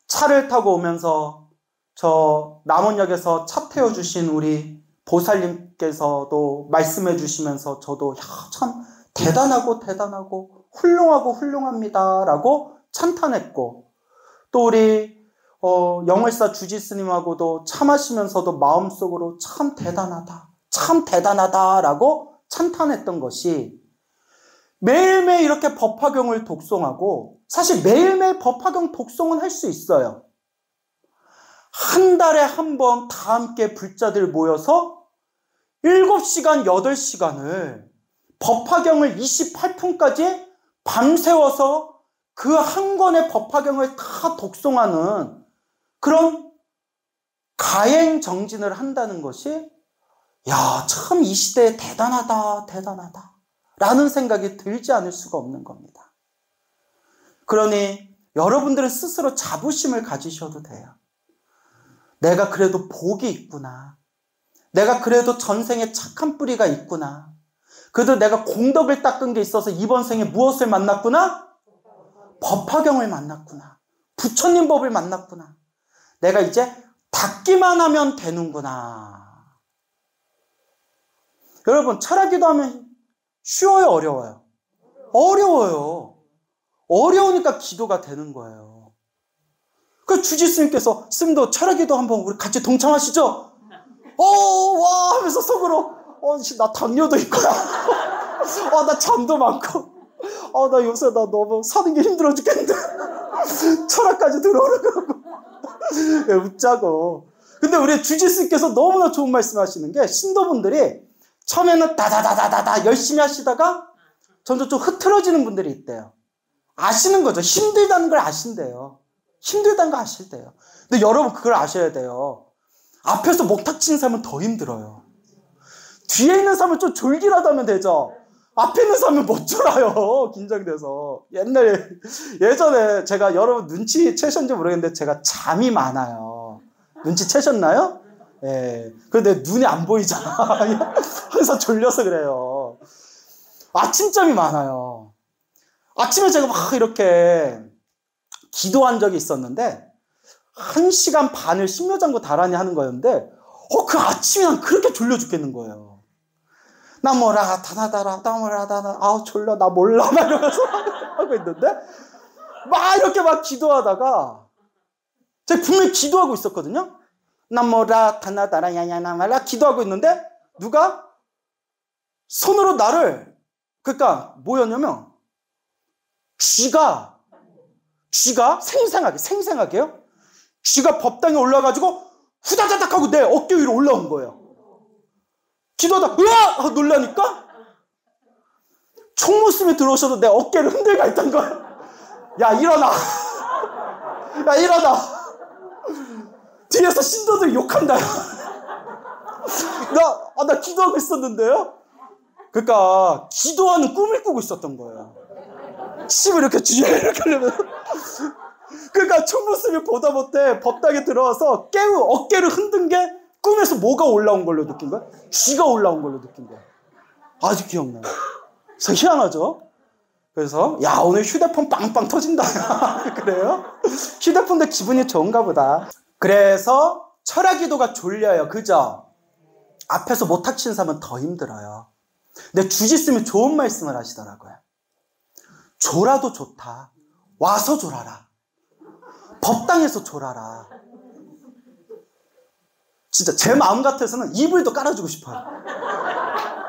차를 타고 오면서 저 남원역에서 차 태워주신 우리 보살님께서도 말씀해 주시면서 저도 참 대단하고 훌륭하고 훌륭합니다라고 찬탄했고, 또 우리 영월사 주지스님하고도 차 마시면서도 마음속으로 참 대단하다라고 찬탄했던 것이, 매일매일 이렇게 법화경을 독송하고, 사실 매일매일 법화경 독송은 할 수 있어요. 한 달에 한 번 다 함께 불자들 모여서 7시간, 8시간을 법화경을 28분까지 밤새워서 그 한 권의 법화경을 다 독송하는 그런 가행정진을 한다는 것이, 야, 참 이 시대에 대단하다 라는 생각이 들지 않을 수가 없는 겁니다. 그러니 여러분들은 스스로 자부심을 가지셔도 돼요. 내가 그래도 복이 있구나. 내가 그래도 전생에 착한 뿌리가 있구나. 그래도 내가 공덕을 닦은 게 있어서 이번 생에 무엇을 만났구나? 법화경을 만났구나. 부처님 법을 만났구나. 내가 이제 닦기만 하면 되는구나. 여러분, 철학기도 하면 쉬워요, 어려워요? 어려워요. 어려우니까 기도가 되는 거예요. 그 주지스님께서 스님도 철학기도 한번 우리 같이 동참하시죠? 와 하면서 속으로 나 당뇨도 있고요. 나 잠도 많고, 나 요새 나 너무 사는 게 힘들어 죽겠는데 철학까지 들어오라 그러고 웃자고. 근데 우리 주지스님께서 너무나 좋은 말씀 하시는 게, 신도분들이 처음에는 다다다다다다 열심히 하시다가 점점 좀 흐트러지는 분들이 있대요. 아시는 거죠. 힘들다는 걸 아신대요. 힘들다는 거 아실대요. 근데 여러분 그걸 아셔야 돼요. 앞에서 목탁 치는 사람은 더 힘들어요. 뒤에 있는 사람은 좀 졸기라다면 되죠. 앞에 있는 사람은 못 졸아요. 긴장돼서. 예전에 제가, 여러분 눈치채셨는지 모르겠는데 제가 잠이 많아요. 눈치채셨나요? 예. 근데 눈이 안 보이잖아. 항상 졸려서 그래요. 아침잠이 많아요. 아침에 제가 막 이렇게 기도한 적이 있었는데 1시간 반을 신묘장구 다라니 하는 거였는데 그 아침에 난 그렇게 졸려 죽겠는 거예요. 나 뭐라 다나다라 나 뭐라 다나 졸려 나 몰라 막 이러면서 하고 있는데 막 이렇게 막 기도하다가 제가 분명히 기도하고 있었거든요. 나 뭐라 다나다라 야야나 말라 기도하고 있는데 누가 손으로 나를, 그러니까 뭐였냐면 쥐가 생생하게요. 쥐가 법당에 올라가지고 후다다닥 하고 내 어깨 위로 올라온 거예요. 기도하다 으아! 놀라니까 총무스님이 들어오셔도 내 어깨를 흔들고 있던 거야. 야 일어나. 야 일어나. 뒤에서 신도들이 욕한다. 나 기도하고 있었는데요. 그러니까 기도하는 꿈을 꾸고 있었던 거예요. 침을 이렇게 쥐에 이렇게 하려면. 그러니까 총무스님이 보다 못해 법당에 들어와서 어깨를 흔든 게 꿈에서 뭐가 올라온 걸로 느낀 거야? 쥐가 올라온 걸로 느낀 거야. 아주 기억나요. 그래서 희한하죠? 그래서 야 오늘 휴대폰 빵빵 터진다. 그래요? 휴대폰도 기분이 좋은가 보다. 그래서 철학기도가 졸려요. 그죠? 앞에서 못탁 치는 사람은 더 힘들어요. 근데 주지스님이 좋은 말씀을 하시더라고요. 졸아도 좋다. 와서 졸아라. 법당에서 졸아라. 진짜 제 마음 같아서는 이불도 깔아주고 싶어요.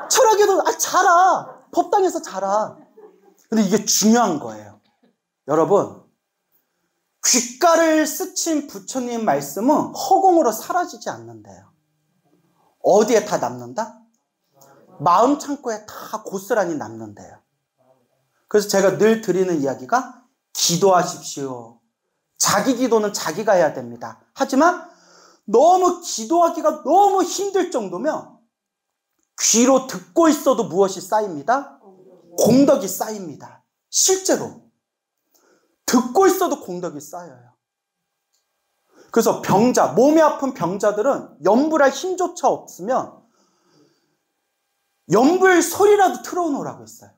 철학기도 자라. 법당에서 자라. 근데 이게 중요한 거예요. 여러분, 귓가를 스친 부처님 말씀은 허공으로 사라지지 않는데요. 어디에 다 남는다? 마음 창고에 다 고스란히 남는데요. 그래서 제가 늘 드리는 이야기가 기도하십시오. 자기 기도는 자기가 해야 됩니다. 하지만 너무 기도하기가 너무 힘들 정도면 귀로 듣고 있어도 무엇이 쌓입니다? 공덕이 쌓입니다. 실제로 듣고 있어도 공덕이 쌓여요. 그래서 몸이 아픈 병자들은 염불할 힘조차 없으면 염불 소리라도 틀어놓으라고 했어요.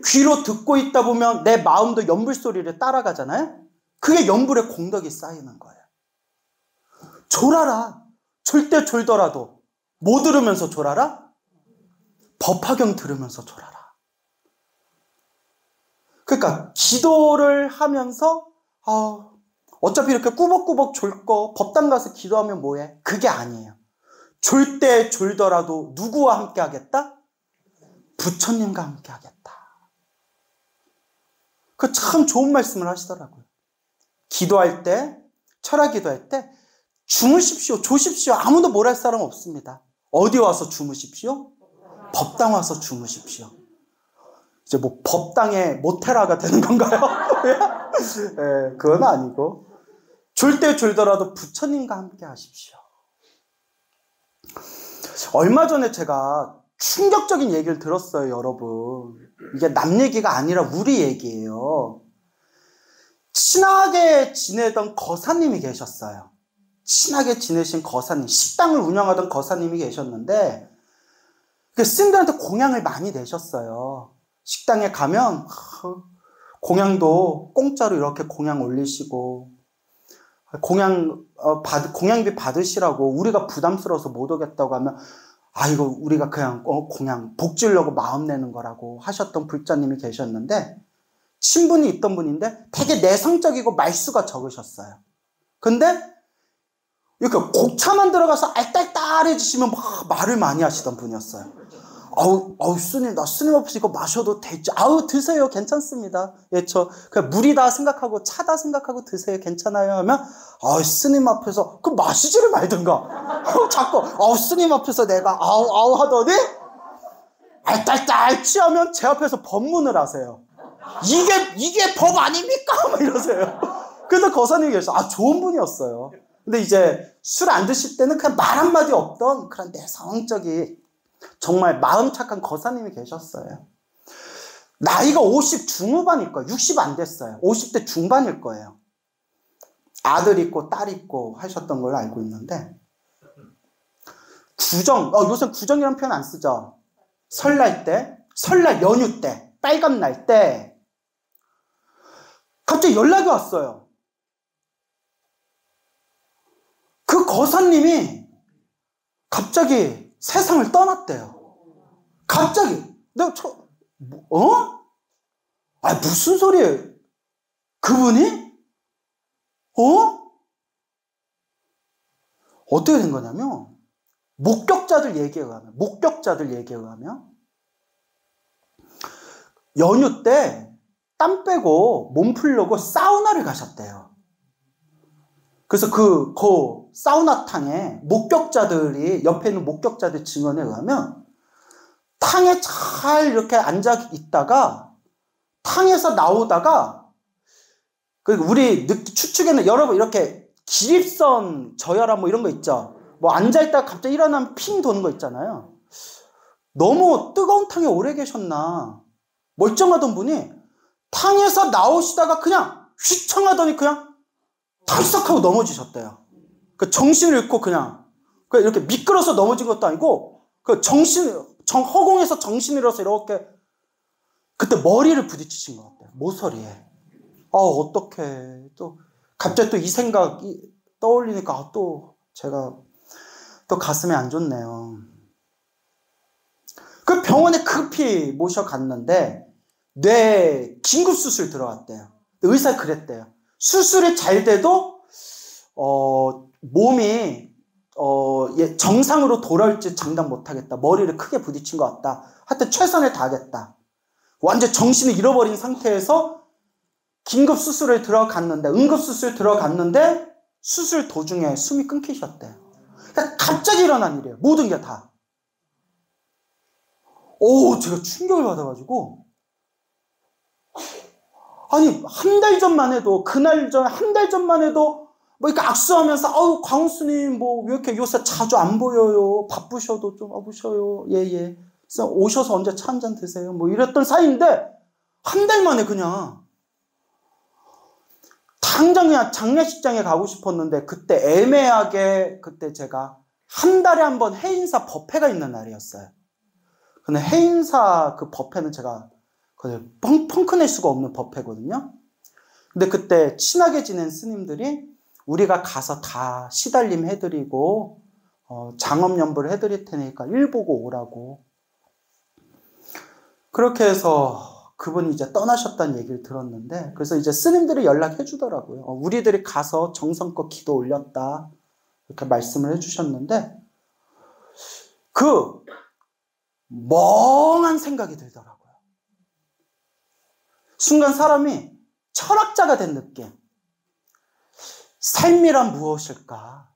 귀로 듣고 있다 보면 내 마음도 염불 소리를 따라가잖아요. 그게 염불의 공덕이 쌓이는 거예요. 졸아라. 졸 때 졸더라도 뭐 들으면서 졸아라? 법화경 들으면서 졸아라. 그러니까 기도를 하면서 어차피 이렇게 꾸벅꾸벅 졸 거 법당 가서 기도하면 뭐해? 그게 아니에요. 졸 때 졸더라도 누구와 함께 하겠다? 부처님과 함께 하겠다. 그 참 좋은 말씀을 하시더라고요. 기도할 때, 철학 기도할 때 주무십시오, 조십시오. 아무도 뭘 할 사람 없습니다. 어디 와서 주무십시오? 법당 와서 주무십시오. 이제 뭐 법당의 모테라가 되는 건가요? 네, 그건 아니고 졸 때 졸더라도 부처님과 함께 하십시오. 얼마 전에 제가 충격적인 얘기를 들었어요, 여러분. 이게 남 얘기가 아니라 우리 얘기예요. 친하게 지내던 거사님이 계셨어요. 친하게 지내신 거사님, 식당을 운영하던 거사님이 계셨는데 스님들한테 공양을 많이 내셨어요. 식당에 가면 공양도 공짜로 이렇게 공양 올리시고 공양비 받으시라고 우리가 부담스러워서 못 오겠다고 하면 이거 우리가 그냥 공양 복 주려고 마음 내는 거라고 하셨던 불자님이 계셨는데 친분이 있던 분인데 되게 내성적이고 말수가 적으셨어요. 근데 이렇게 곡차만 들어가서 알딸딸해지시면 막 말을 많이 하시던 분이었어요. 스님, 나 스님 앞에서 이거 마셔도 되지? 드세요. 괜찮습니다. 예, 그냥 물이다 생각하고 차다 생각하고 드세요. 괜찮아요. 하면, 스님 앞에서, 그 마시지를 말든가. 자꾸, 스님 앞에서 내가, 하더니, 알딸딸 취하면 제 앞에서 법문을 하세요. 이게 법 아닙니까? 막 이러세요. 그래서 거사님이 계셔. 좋은 분이었어요. 근데 이제 술 안 드실 때는 그냥 말 한마디 없던 그런 내성적인 정말 마음 착한 거사님이 계셨어요. 나이가 50 중후반일 거예요. 60 안 됐어요. 50대 중반일 거예요. 아들 있고 딸 있고 하셨던 걸로 알고 있는데 구정, 요새 구정이라는 표현 안 쓰죠. 설날 때, 설날 연휴 때, 빨간 날 때 갑자기 연락이 왔어요. 그 거사님이 갑자기 세상을 떠났대요. 갑자기. 내가 무슨 소리예요? 그분이? 어떻게 된 거냐면 목격자들 얘기에 의하면 연휴 때 땀 빼고 몸 풀려고 사우나를 가셨대요. 그래서 그 사우나탕에 목격자들이, 옆에 있는 목격자들 증언에 의하면 탕에 잘 이렇게 앉아 있다가 탕에서 나오다가 우리 추측에는 여러분 이렇게 기립선 저혈압 뭐 이런 거 있죠. 뭐 앉아있다가 갑자기 일어나면 핑 도는 거 있잖아요. 너무 뜨거운 탕에 오래 계셨나 멀쩡하던 분이 탕에서 나오시다가 그냥 휘청하더니 그냥 털썩하고 넘어지셨대요. 정신을 잃고 그냥 이렇게 미끄러서 넘어진 것도 아니고 허공에서 정신을 잃어서 이렇게 그때 머리를 부딪히신 것 같아요. 모서리에. 어떡해. 또 갑자기 또 이 생각이 떠올리니까 또 제가 또 가슴이 안 좋네요. 그 병원에 급히 모셔갔는데 뇌 긴급수술 들어갔대요. 의사가 그랬대요. 수술이 잘 돼도 몸이 정상으로 돌아올지 장담 못하겠다. 머리를 크게 부딪힌 것 같다. 하여튼 최선을 다하겠다. 완전 정신을 잃어버린 상태에서 긴급수술을 들어갔는데, 응급수술 들어갔는데 수술 도중에 숨이 끊기셨대요. 그러니까 갑자기 일어난 일이에요. 모든 게 다. 제가 충격을 받아가지고 한 달 전만 해도, 한 달 전만 해도, 이렇게 악수하면서, 광수님, 왜 이렇게 요새 자주 안 보여요? 바쁘셔도 좀 와보셔요. 예. 오셔서 언제 차 한잔 드세요? 이랬던 사이인데, 한 달 만에 그냥, 당장 그냥 장례식장에 가고 싶었는데, 그때 애매하게, 그때 제가 한 달에 한 번 해인사 법회가 있는 날이었어요. 근데 해인사 그 법회는 제가 펑크낼 수가 없는 법회거든요. 근데 그때 친하게 지낸 스님들이 우리가 가서 다 시달림 해드리고 장엄연부를 해드릴 테니까 일 보고 오라고. 그렇게 해서 그분이 이제 떠나셨다는 얘기를 들었는데, 그래서 이제 스님들이 연락해 주더라고요. 우리들이 가서 정성껏 기도 올렸다, 이렇게 말씀을 해주셨는데, 그 멍한 생각이 들더라고요. 순간 사람이 철학자가 된 느낌. 삶이란 무엇일까?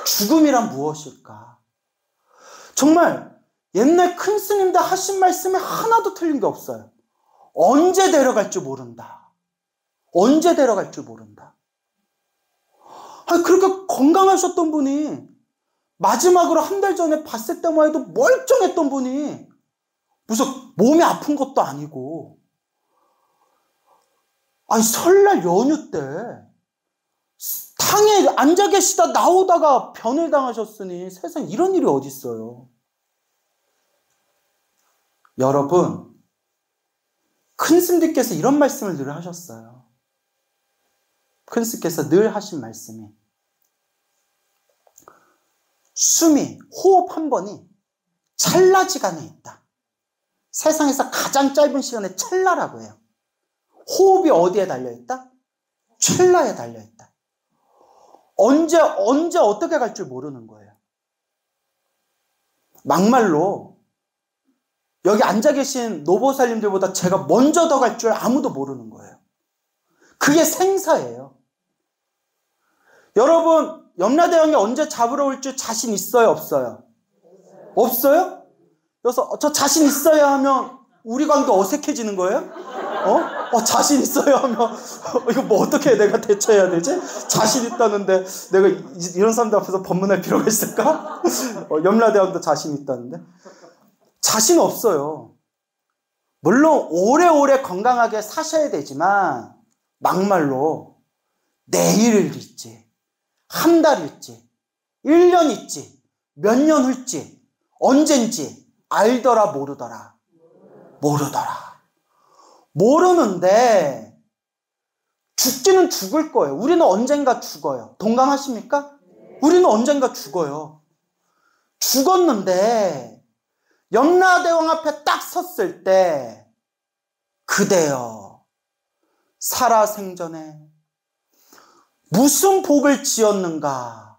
죽음이란 무엇일까? 정말 옛날 큰 스님들 하신 말씀에 하나도 틀린 게 없어요. 언제 데려갈 줄 모른다. 언제 데려갈 줄 모른다. 아니, 그렇게 건강하셨던 분이 마지막으로 한 달 전에 봤을 때만 해도 멀쩡했던 분이 무슨 몸이 아픈 것도 아니고, 아니 설날 연휴 때 탕에 앉아 계시다 나오다가 변을 당하셨으니 세상에 이런 일이 어디 있어요. 여러분, 큰 스님께서 이런 말씀을 늘 하셨어요. 큰 스님께서 늘 하신 말씀이, 숨이, 호흡 한 번이 찰나지간에 있다. 세상에서 가장 짧은 시간에 찰나라고 해요. 호흡이 어디에 달려있다? 찰나에 달려있다. 언제 어떻게 갈 줄 모르는 거예요. 막말로 여기 앉아 계신 노보살님들보다 제가 먼저 더 갈 줄 아무도 모르는 거예요. 그게 생사예요. 여러분, 염라대왕이 언제 잡으러 올 줄 자신 있어요, 없어요? 없어요? 그래서 저 자신 있어요 하면 우리 관계 어색해지는 거예요? 자신 있어요 하면 이거 뭐 어떻게 내가 대처해야 되지? 자신 있다는데 내가 이런 사람들 앞에서 법문할 필요가 있을까? 염라대왕도 자신 있다는데. 자신 없어요. 물론 오래오래 건강하게 사셔야 되지만 막말로 내일 있지, 한 달 있지, 1년 있지, 몇 년 후일지, 언젠지 알더라 모르더라. 모르는데 죽기는 죽을 거예요. 우리는 언젠가 죽어요. 동감하십니까? 우리는 언젠가 죽어요. 죽었는데 염라대왕 앞에 딱 섰을 때, 그대여 살아생전에 무슨 복을 지었는가,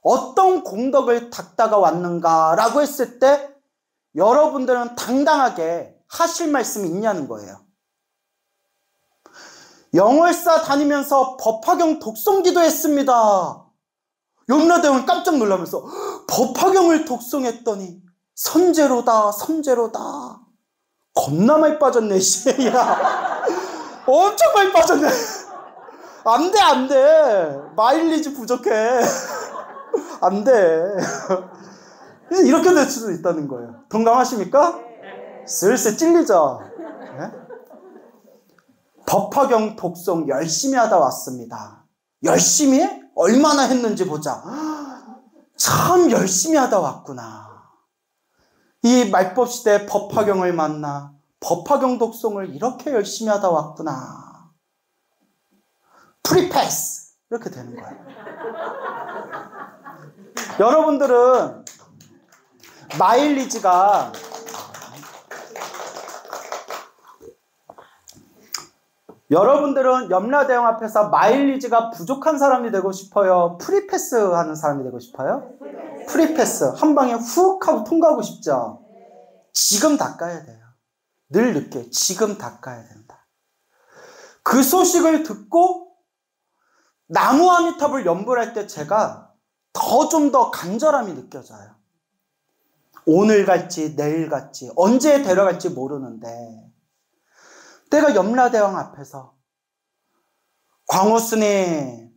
어떤 공덕을 닦다가 왔는가 라고 했을 때 여러분들은 당당하게 하실 말씀이 있냐는 거예요. 영월사 다니면서 법화경 독송기도 했습니다. 염라대왕은 깜짝 놀라면서 법화경을 독송했더니 선제로다. 겁나 많이 빠졌네, 야. 엄청 많이 빠졌네. 안 돼. 마일리지 부족해. 안 돼. 이렇게 될 수도 있다는 거예요. 동감하십니까? 슬슬 찔리죠? 네? 법화경 독송 열심히 하다 왔습니다. 열심히 해? 얼마나 했는지 보자. 참 열심히 하다 왔구나. 이 말법시대 법화경을 만나 법화경 독송을 이렇게 열심히 하다 왔구나. 프리패스 이렇게 되는 거예요. 여러분들은 마일리지가 여러분들은 염라대왕 앞에서 마일리지가 부족한 사람이 되고 싶어요? 프리패스 하는 사람이 되고 싶어요? 프리패스. 한 방에 훅 하고 통과하고 싶죠? 지금 닦아야 돼요. 늘 늦게 지금 닦아야 된다. 그 소식을 듣고 나무 아미타불 연불 할 때 제가 좀 더 간절함이 느껴져요. 오늘 갈지 내일 갈지 언제 데려갈지 모르는데 내가 염라대왕 앞에서 광호스님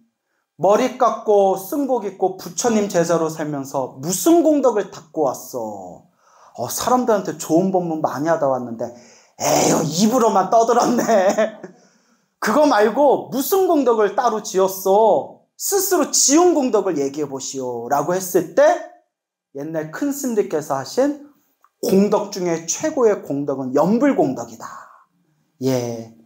머리 깎고 승복 입고 부처님 제자로 살면서 무슨 공덕을 닦고 왔어? 사람들한테 좋은 법문 많이 하다 왔는데 에휴 입으로만 떠들었네. 그거 말고 무슨 공덕을 따로 지었어? 스스로 지은 공덕을 얘기해 보시오 라고 했을 때 옛날 큰 스님들께서 하신 공덕 중에 최고의 공덕은 연불공덕이다. 예,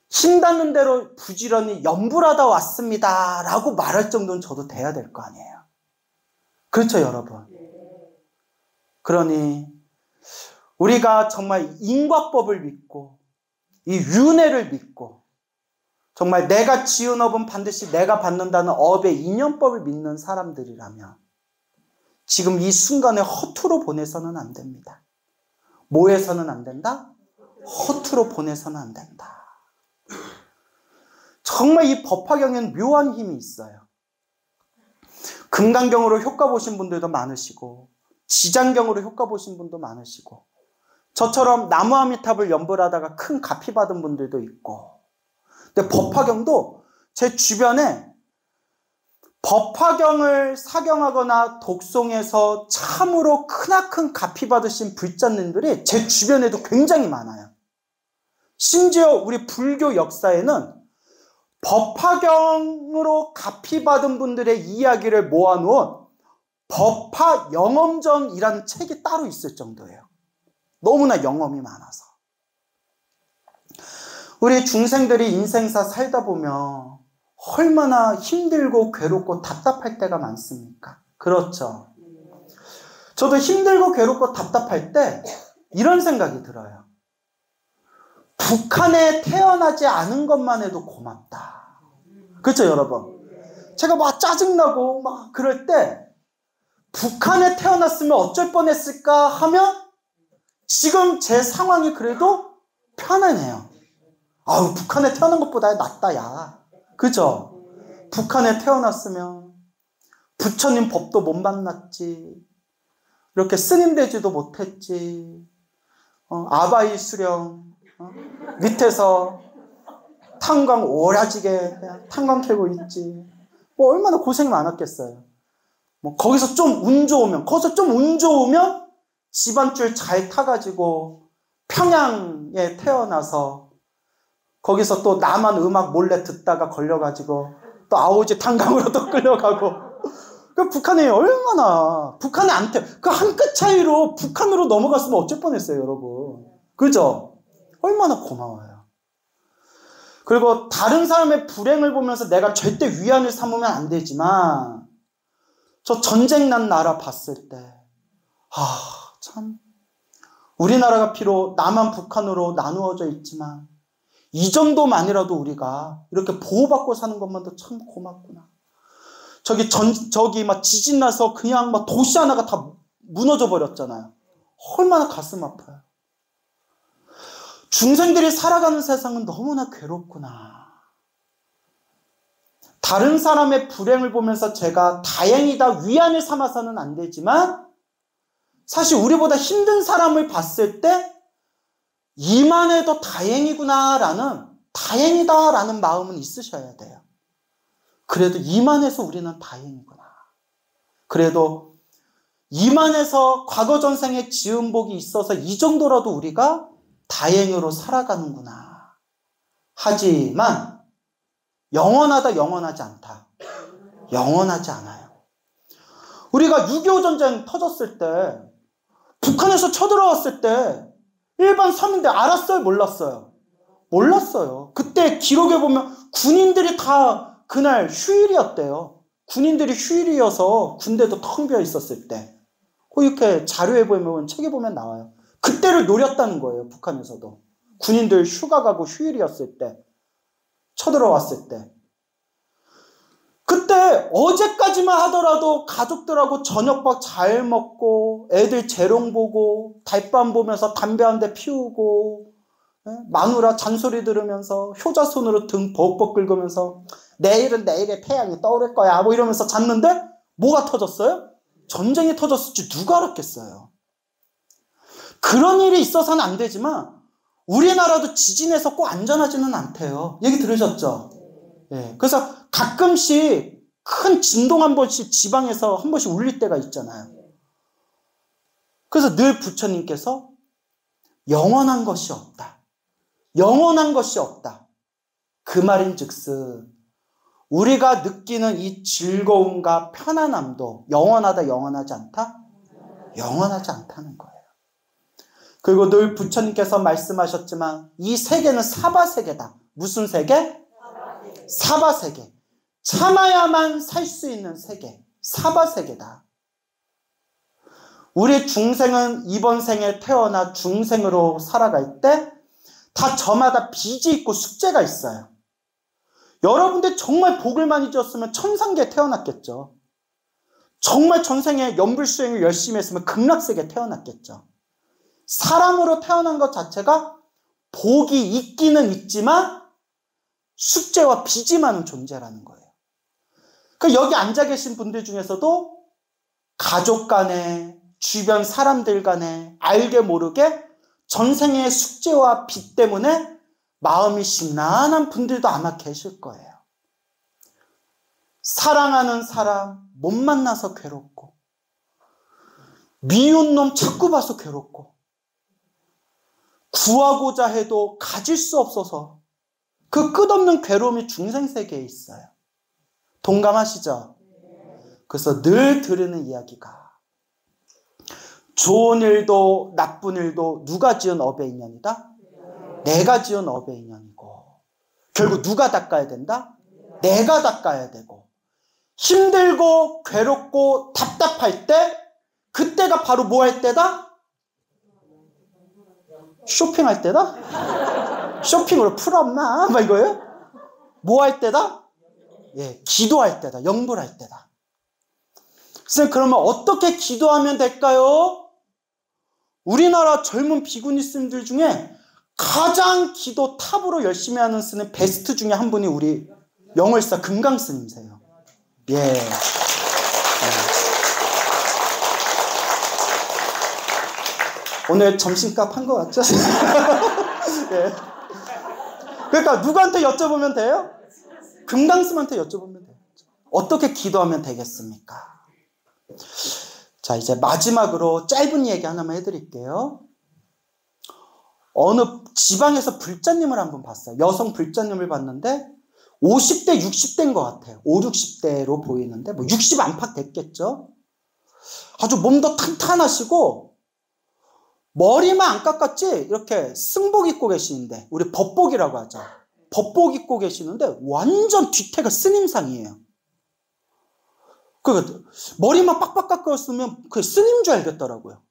힘닿는 대로 부지런히 염불하다 왔습니다 라고 말할 정도는 저도 돼야 될 거 아니에요. 그렇죠, 여러분? 그러니 우리가 정말 인과법을 믿고 이 윤회를 믿고 정말 내가 지은 업은 반드시 내가 받는다는 업의 인연법을 믿는 사람들이라면 지금 이 순간에 허투루 보내서는 안 됩니다. 뭐 해서는 안 된다? 허투루 보내서는 안 된다. 정말 이 법화경에는 묘한 힘이 있어요. 금강경으로 효과 보신 분들도 많으시고 지장경으로 효과 보신 분도 많으시고 저처럼 나무아미탑을 연불하다가 큰 가피 받은 분들도 있고, 근데 법화경도 제 주변에 법화경을 사경하거나 독송해서 참으로 크나큰 가피 받으신 불자님들이 제 주변에도 굉장히 많아요. 심지어 우리 불교 역사에는 법화경으로 가피 받은 분들의 이야기를 모아놓은 법화 영엄전이라는 책이 따로 있을 정도예요. 너무나 영험이 많아서. 우리 중생들이 인생사 살다 보면 얼마나 힘들고 괴롭고 답답할 때가 많습니까? 그렇죠. 저도 힘들고 괴롭고 답답할 때 이런 생각이 들어요. 북한에 태어나지 않은 것만 해도 고맙다. 그렇죠, 여러분? 제가 막 짜증나고 막 그럴 때 북한에 태어났으면 어쩔 뻔했을까 하면 지금 제 상황이 그래도 편안해요. 아우, 북한에 태어난 것보다 낫다, 야. 그죠? 북한에 태어났으면 부처님 법도 못 만났지. 이렇게 스님 되지도 못했지. 아바이 수령 밑에서 탄광 오라지게 그냥 탄광 캐고 있지. 뭐 얼마나 고생이 많았겠어요. 뭐 거기서 좀 운 좋으면 집안줄 잘 타가지고 평양에 태어나서 거기서 또 남한 음악 몰래 듣다가 걸려가지고 또 아오지 탄광으로 또 끌려가고. 그 북한에 얼마나, 북한에 안 그 한 끗 차이로 북한으로 넘어갔으면 어쩔 뻔했어요, 여러분. 그죠? 얼마나 고마워요. 그리고 다른 사람의 불행을 보면서 내가 절대 위안을 삼으면 안 되지만 저 전쟁 난 나라 봤을 때 참 우리나라가 비록 남한 북한으로 나누어져 있지만 이 정도만이라도 우리가 이렇게 보호받고 사는 것만도 참 고맙구나. 저기 막 지진 나서 그냥 막 도시 하나가 다 무너져 버렸잖아요. 얼마나 가슴 아파요. 중생들이 살아가는 세상은 너무나 괴롭구나. 다른 사람의 불행을 보면서 제가 다행이다 위안을 삼아서는 안 되지만 사실 우리보다 힘든 사람을 봤을 때 이만해도 다행이다라는 마음은 있으셔야 돼요. 그래도 이만해서 우리는 다행이구나. 그래도 이만해서 과거 전생에 지은 복이 있어서 이 정도라도 우리가 다행으로 살아가는구나. 하지만 영원하다, 영원하지 않다. 영원하지 않아요. 우리가 6.25 전쟁 터졌을 때 북한에서 쳐들어왔을 때 일반 서민들 알았어요? 몰랐어요? 몰랐어요. 그때 기록에 보면 군인들이 다 그날 휴일이었대요. 군인들이 휴일이어서 군대도 텅 비어 있었을 때. 이렇게 자료에 보면, 책에 보면 나와요. 그때를 노렸다는 거예요, 북한에서도. 군인들 휴가 가고 휴일이었을 때, 쳐들어왔을 때. 그때 어제까지만 하더라도 가족들하고 저녁밥 잘 먹고 애들 재롱 보고 달밤 보면서 담배 한 대 피우고 마누라 잔소리 들으면서 효자손으로 등 벅벅 긁으면서 내일은 내일의 태양이 떠오를 거야 뭐 이러면서 잤는데 뭐가 터졌어요? 전쟁이 터졌을지 누가 알았겠어요. 그런 일이 있어서는 안 되지만 우리나라도 지진에서 꼭 안전하지는 않대요. 얘기 들으셨죠? 예. 그래서 가끔씩 큰 진동 한 번씩 지방에서 한 번씩 울릴 때가 있잖아요. 그래서 늘 부처님께서 영원한 것이 없다. 영원한 것이 없다. 그 말인즉슨 우리가 느끼는 이 즐거움과 편안함도 영원하다, 영원하지 않다? 영원하지 않다는 거예요. 그리고 늘 부처님께서 말씀하셨지만 이 세계는 사바세계다. 무슨 세계? 사바세계. 참아야만 살 수 있는 세계. 사바세계다. 우리 중생은 이번 생에 태어나 중생으로 살아갈 때 다 저마다 빚이 있고 숙제가 있어요. 여러분들 정말 복을 많이 줬으면 천상계에 태어났겠죠. 정말 전생에 연불수행을 열심히 했으면 극락세계에 태어났겠죠. 사람으로 태어난 것 자체가 복이 있기는 있지만 숙제와 빚이 많은 존재라는 거예요. 그러니까 여기 앉아 계신 분들 중에서도 가족 간에 주변 사람들 간에 알게 모르게 전생의 숙제와 빚 때문에 마음이 심란한 분들도 아마 계실 거예요. 사랑하는 사람 못 만나서 괴롭고, 미운 놈 자꾸 봐서 괴롭고, 구하고자 해도 가질 수 없어서 그 끝없는 괴로움이 중생세계에 있어요. 동감하시죠? 그래서 늘 들으는 이야기가 좋은 일도 나쁜 일도 누가 지은 업의 인연이다? 내가 지은 업의 인연이고, 결국 누가 닦아야 된다? 내가 닦아야 되고, 힘들고 괴롭고 답답할 때 그때가 바로 뭐 할 때다? 쇼핑할 때다? 쇼핑으로 풀어 엄마 막 이거예요? 뭐 할 때다? 예, 기도할 때다. 영불할 때다. 선생님, 그러면 어떻게 기도하면 될까요? 우리나라 젊은 비구니스님들 중에 가장 기도 탑으로 열심히 하는 스님 베스트 중에 한 분이 우리 영월사 금강스님이세요. 예. 오늘 점심값 한 거 같죠? 예. 그러니까 누구한테 여쭤보면 돼요? 금강스님한테 여쭤보면 돼요. 어떻게 기도하면 되겠습니까? 자, 이제 마지막으로 짧은 얘기 하나만 해드릴게요. 어느 지방에서 불자님을 한번 봤어요. 여성 불자님을 봤는데 50대, 60대인 것 같아요. 5, 60대로 보이는데 뭐 60 안팎 됐겠죠. 아주 몸도 탄탄하시고 머리만 안 깎았지 이렇게 승복 입고 계시는데, 우리 법복이라고 하죠. 법복 입고 계시는데 완전 뒤태가 스님상이에요. 그 머리만 빡빡 깎았으면 그 스님 줄 알겠더라고요.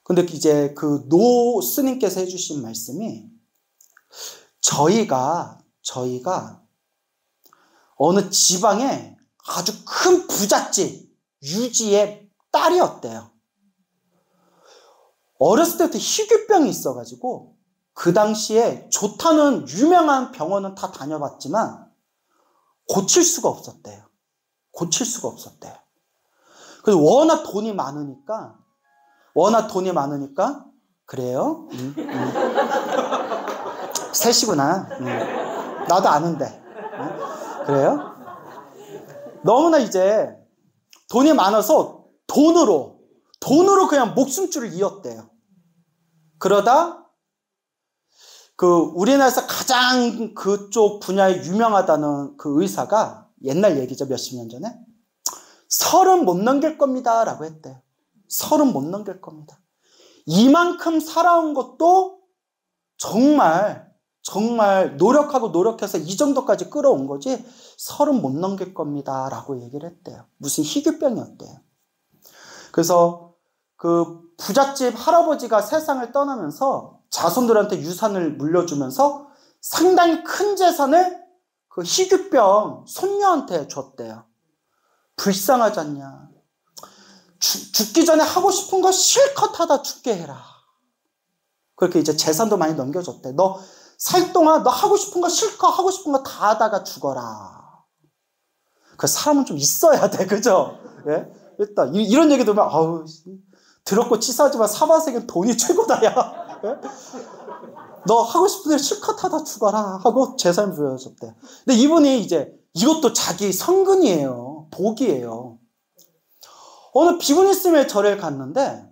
근데 이제 그 노 스님께서 해주신 말씀이, 저희가 어느 지방에 아주 큰 부잣집 유지의 딸이었대요. 어렸을 때부터 희귀병이 있어가지고 그 당시에 좋다는 유명한 병원은 다 다녀봤지만 고칠 수가 없었대요. 고칠 수가 없었대요. 그래서 워낙 돈이 많으니까 그래요? 셋이구나. 나도 아는데. 그래요? 너무나 이제 돈이 많아서 돈으로 그냥 목숨줄을 이었대요. 그러다 그 우리나라에서 가장 그쪽 분야에 유명하다는 그 의사가, 옛날 얘기죠, 몇십 년 전에, 30 못 넘길 겁니다 라고 했대요. 30 못 넘길 겁니다. 이만큼 살아온 것도 정말 노력해서 이 정도까지 끌어온 거지 30 못 넘길 겁니다 라고 얘기를 했대요. 무슨 희귀병이었대요. 그래서 그 부잣집 할아버지가 세상을 떠나면서 자손들한테 유산을 물려주면서 상당히 큰 재산을 그 희귀병 손녀한테 줬대요. 불쌍하지 않냐. 죽기 전에 하고 싶은 거 실컷 하다 죽게 해라. 그렇게 이제 재산도 많이 넘겨줬대. 너 살 동안 너 하고 싶은 거 실컷 하고 싶은 거 다 하다가 죽어라. 그 사람은 좀 있어야 돼, 그죠? 예? 일단 이런 얘기 들으면 아우, 더럽고 치사하지만 사바세계는 돈이 최고다, 야. 예? 너 하고 싶은 대로 실컷 하다 죽어라 하고 재산을 부여줬대. 근데 이분이 이제 이것도 자기 성근이에요. 복이에요. 어느 비구니스님의 절에 갔는데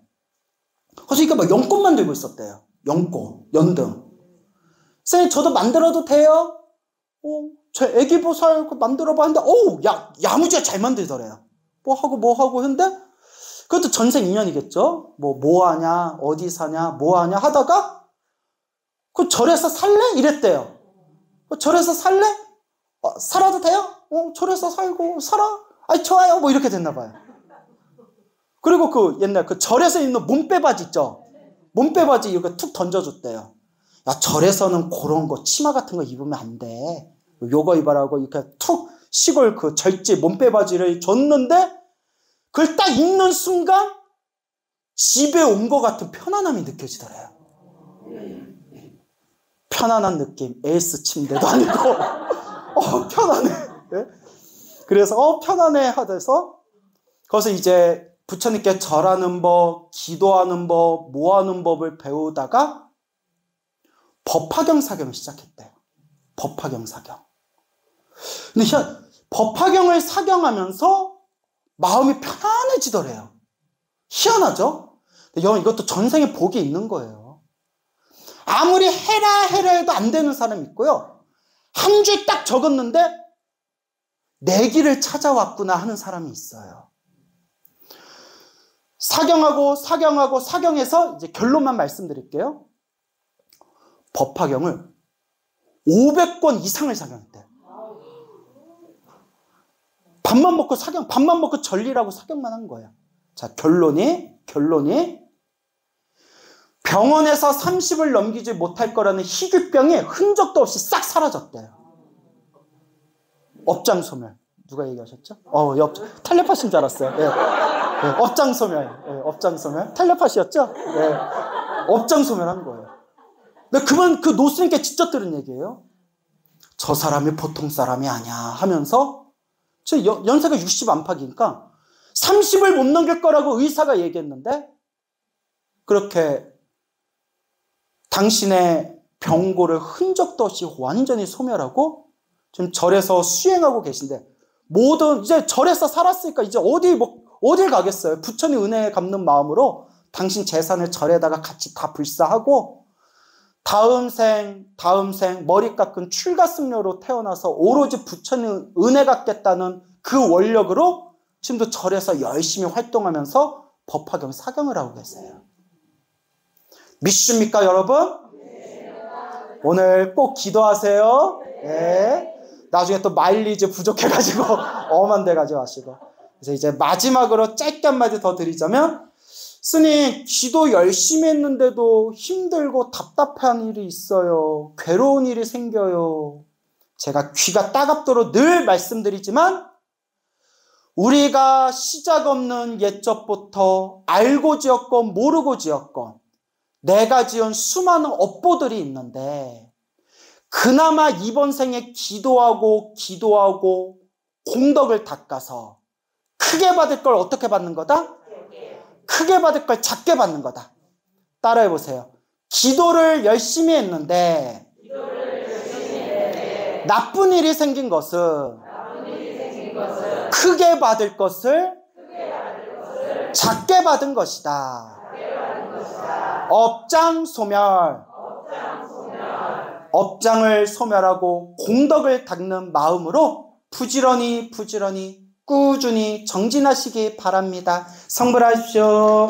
그래서 이게 막 연꽃만 들고 있었대요. 연꽃, 연등. 선생님, 저도 만들어도 돼요? 제 애기보살 만들어봐 했는데 야무지게 잘 만들더래요. 뭐 하고 했는데 그것도 전생 인연이겠죠. 뭐 하냐, 어디 사냐, 뭐 하냐 하다가 그 절에서 살래? 이랬대요. 절에서 살래? 살아도 돼요? 절에서 살고 살아? 아이 좋아요. 뭐 이렇게 됐나 봐요. 그리고 그 옛날 그 절에서 입는 몸빼바지 있죠? 몸빼바지 이렇게 툭 던져줬대요. 야, 절에서는 그런 거 치마 같은 거 입으면 안 돼. 요거 입으라고 이렇게 툭 시골 그 절지 몸빼바지를 줬는데 그걸 딱 입는 순간 집에 온 것 같은 편안함이 느껴지더래요. 편안한 느낌. 에이스 침대도 아니고 편안해. 네? 그래서 편안해 하면서 거기서 이제 부처님께 절하는 법, 기도하는 법, 뭐하는 법을 배우다가 법화경 사경을 시작했대요. 법화경 사경. 근데 법화경을 사경하면서 마음이 편안해지더래요. 희한하죠? 이것도 전생에 복이 있는 거예요. 아무리 해라 해도 안 되는 사람이 있고요. 한 줄 딱 적었는데 내 길을 찾아왔구나 하는 사람이 있어요. 사경해서 이제 결론만 말씀드릴게요. 법화경을 500권 이상을 사경했대요. 밥만 먹고 전리라고 사경만 한 거예요. 자, 결론이 병원에서 30을 넘기지 못할 거라는 희귀병이 흔적도 없이 싹 사라졌대요. 업장소멸. 누가 얘기하셨죠? 텔레파시인 줄 알았어요. 네. 네, 업장소멸. 네, 업장소멸. 텔레파시였죠? 네. 업장소멸한 거예요. 근데 그분 그 노스님께 직접 들은 얘기예요. 저 사람이 보통 사람이 아니야 하면서 제 연세가 60 안팎이니까 30을 못 넘길 거라고 의사가 얘기했는데 그렇게 당신의 병고를 흔적도 없이 완전히 소멸하고 지금 절에서 수행하고 계신데 모든 이제 절에서 살았으니까 이제 어딜 가겠어요. 부처님 은혜 갚는 마음으로 당신 재산을 절에다가 같이 다 불사하고 다음 생 머리 깎은 출가승료로 태어나서 오로지 부처님 은혜 갚겠다는 그 원력으로 지금도 절에서 열심히 활동하면서 법화경 사경을 하고 계세요. 믿습니까, 여러분? 오늘 꼭 기도하세요. 네. 나중에 또 마일리지 부족해가지고 엄한 데 가져가시고. 그래서 이제 마지막으로 짧게 한마디 더 드리자면, 스님, 기도 열심히 했는데도 힘들고 답답한 일이 있어요. 괴로운 일이 생겨요. 제가 귀가 따갑도록 늘 말씀드리지만, 우리가 시작 없는 옛적부터 알고 지었건 모르고 지었건 내가 지은 수많은 업보들이 있는데 그나마 이번 생에 기도하고 공덕을 닦아서 크게 받을 걸 어떻게 받는 거다? 크게 받을 걸 작게 받는 거다. 따라해 보세요. 기도를 열심히 했는데 나쁜 일이 생긴 것은 크게 받을 것을 작게 받은 것이다. 업장소멸. 업장을 소멸하고 공덕을 닦는 마음으로 부지런히 꾸준히 정진하시기 바랍니다. 성불하십시오.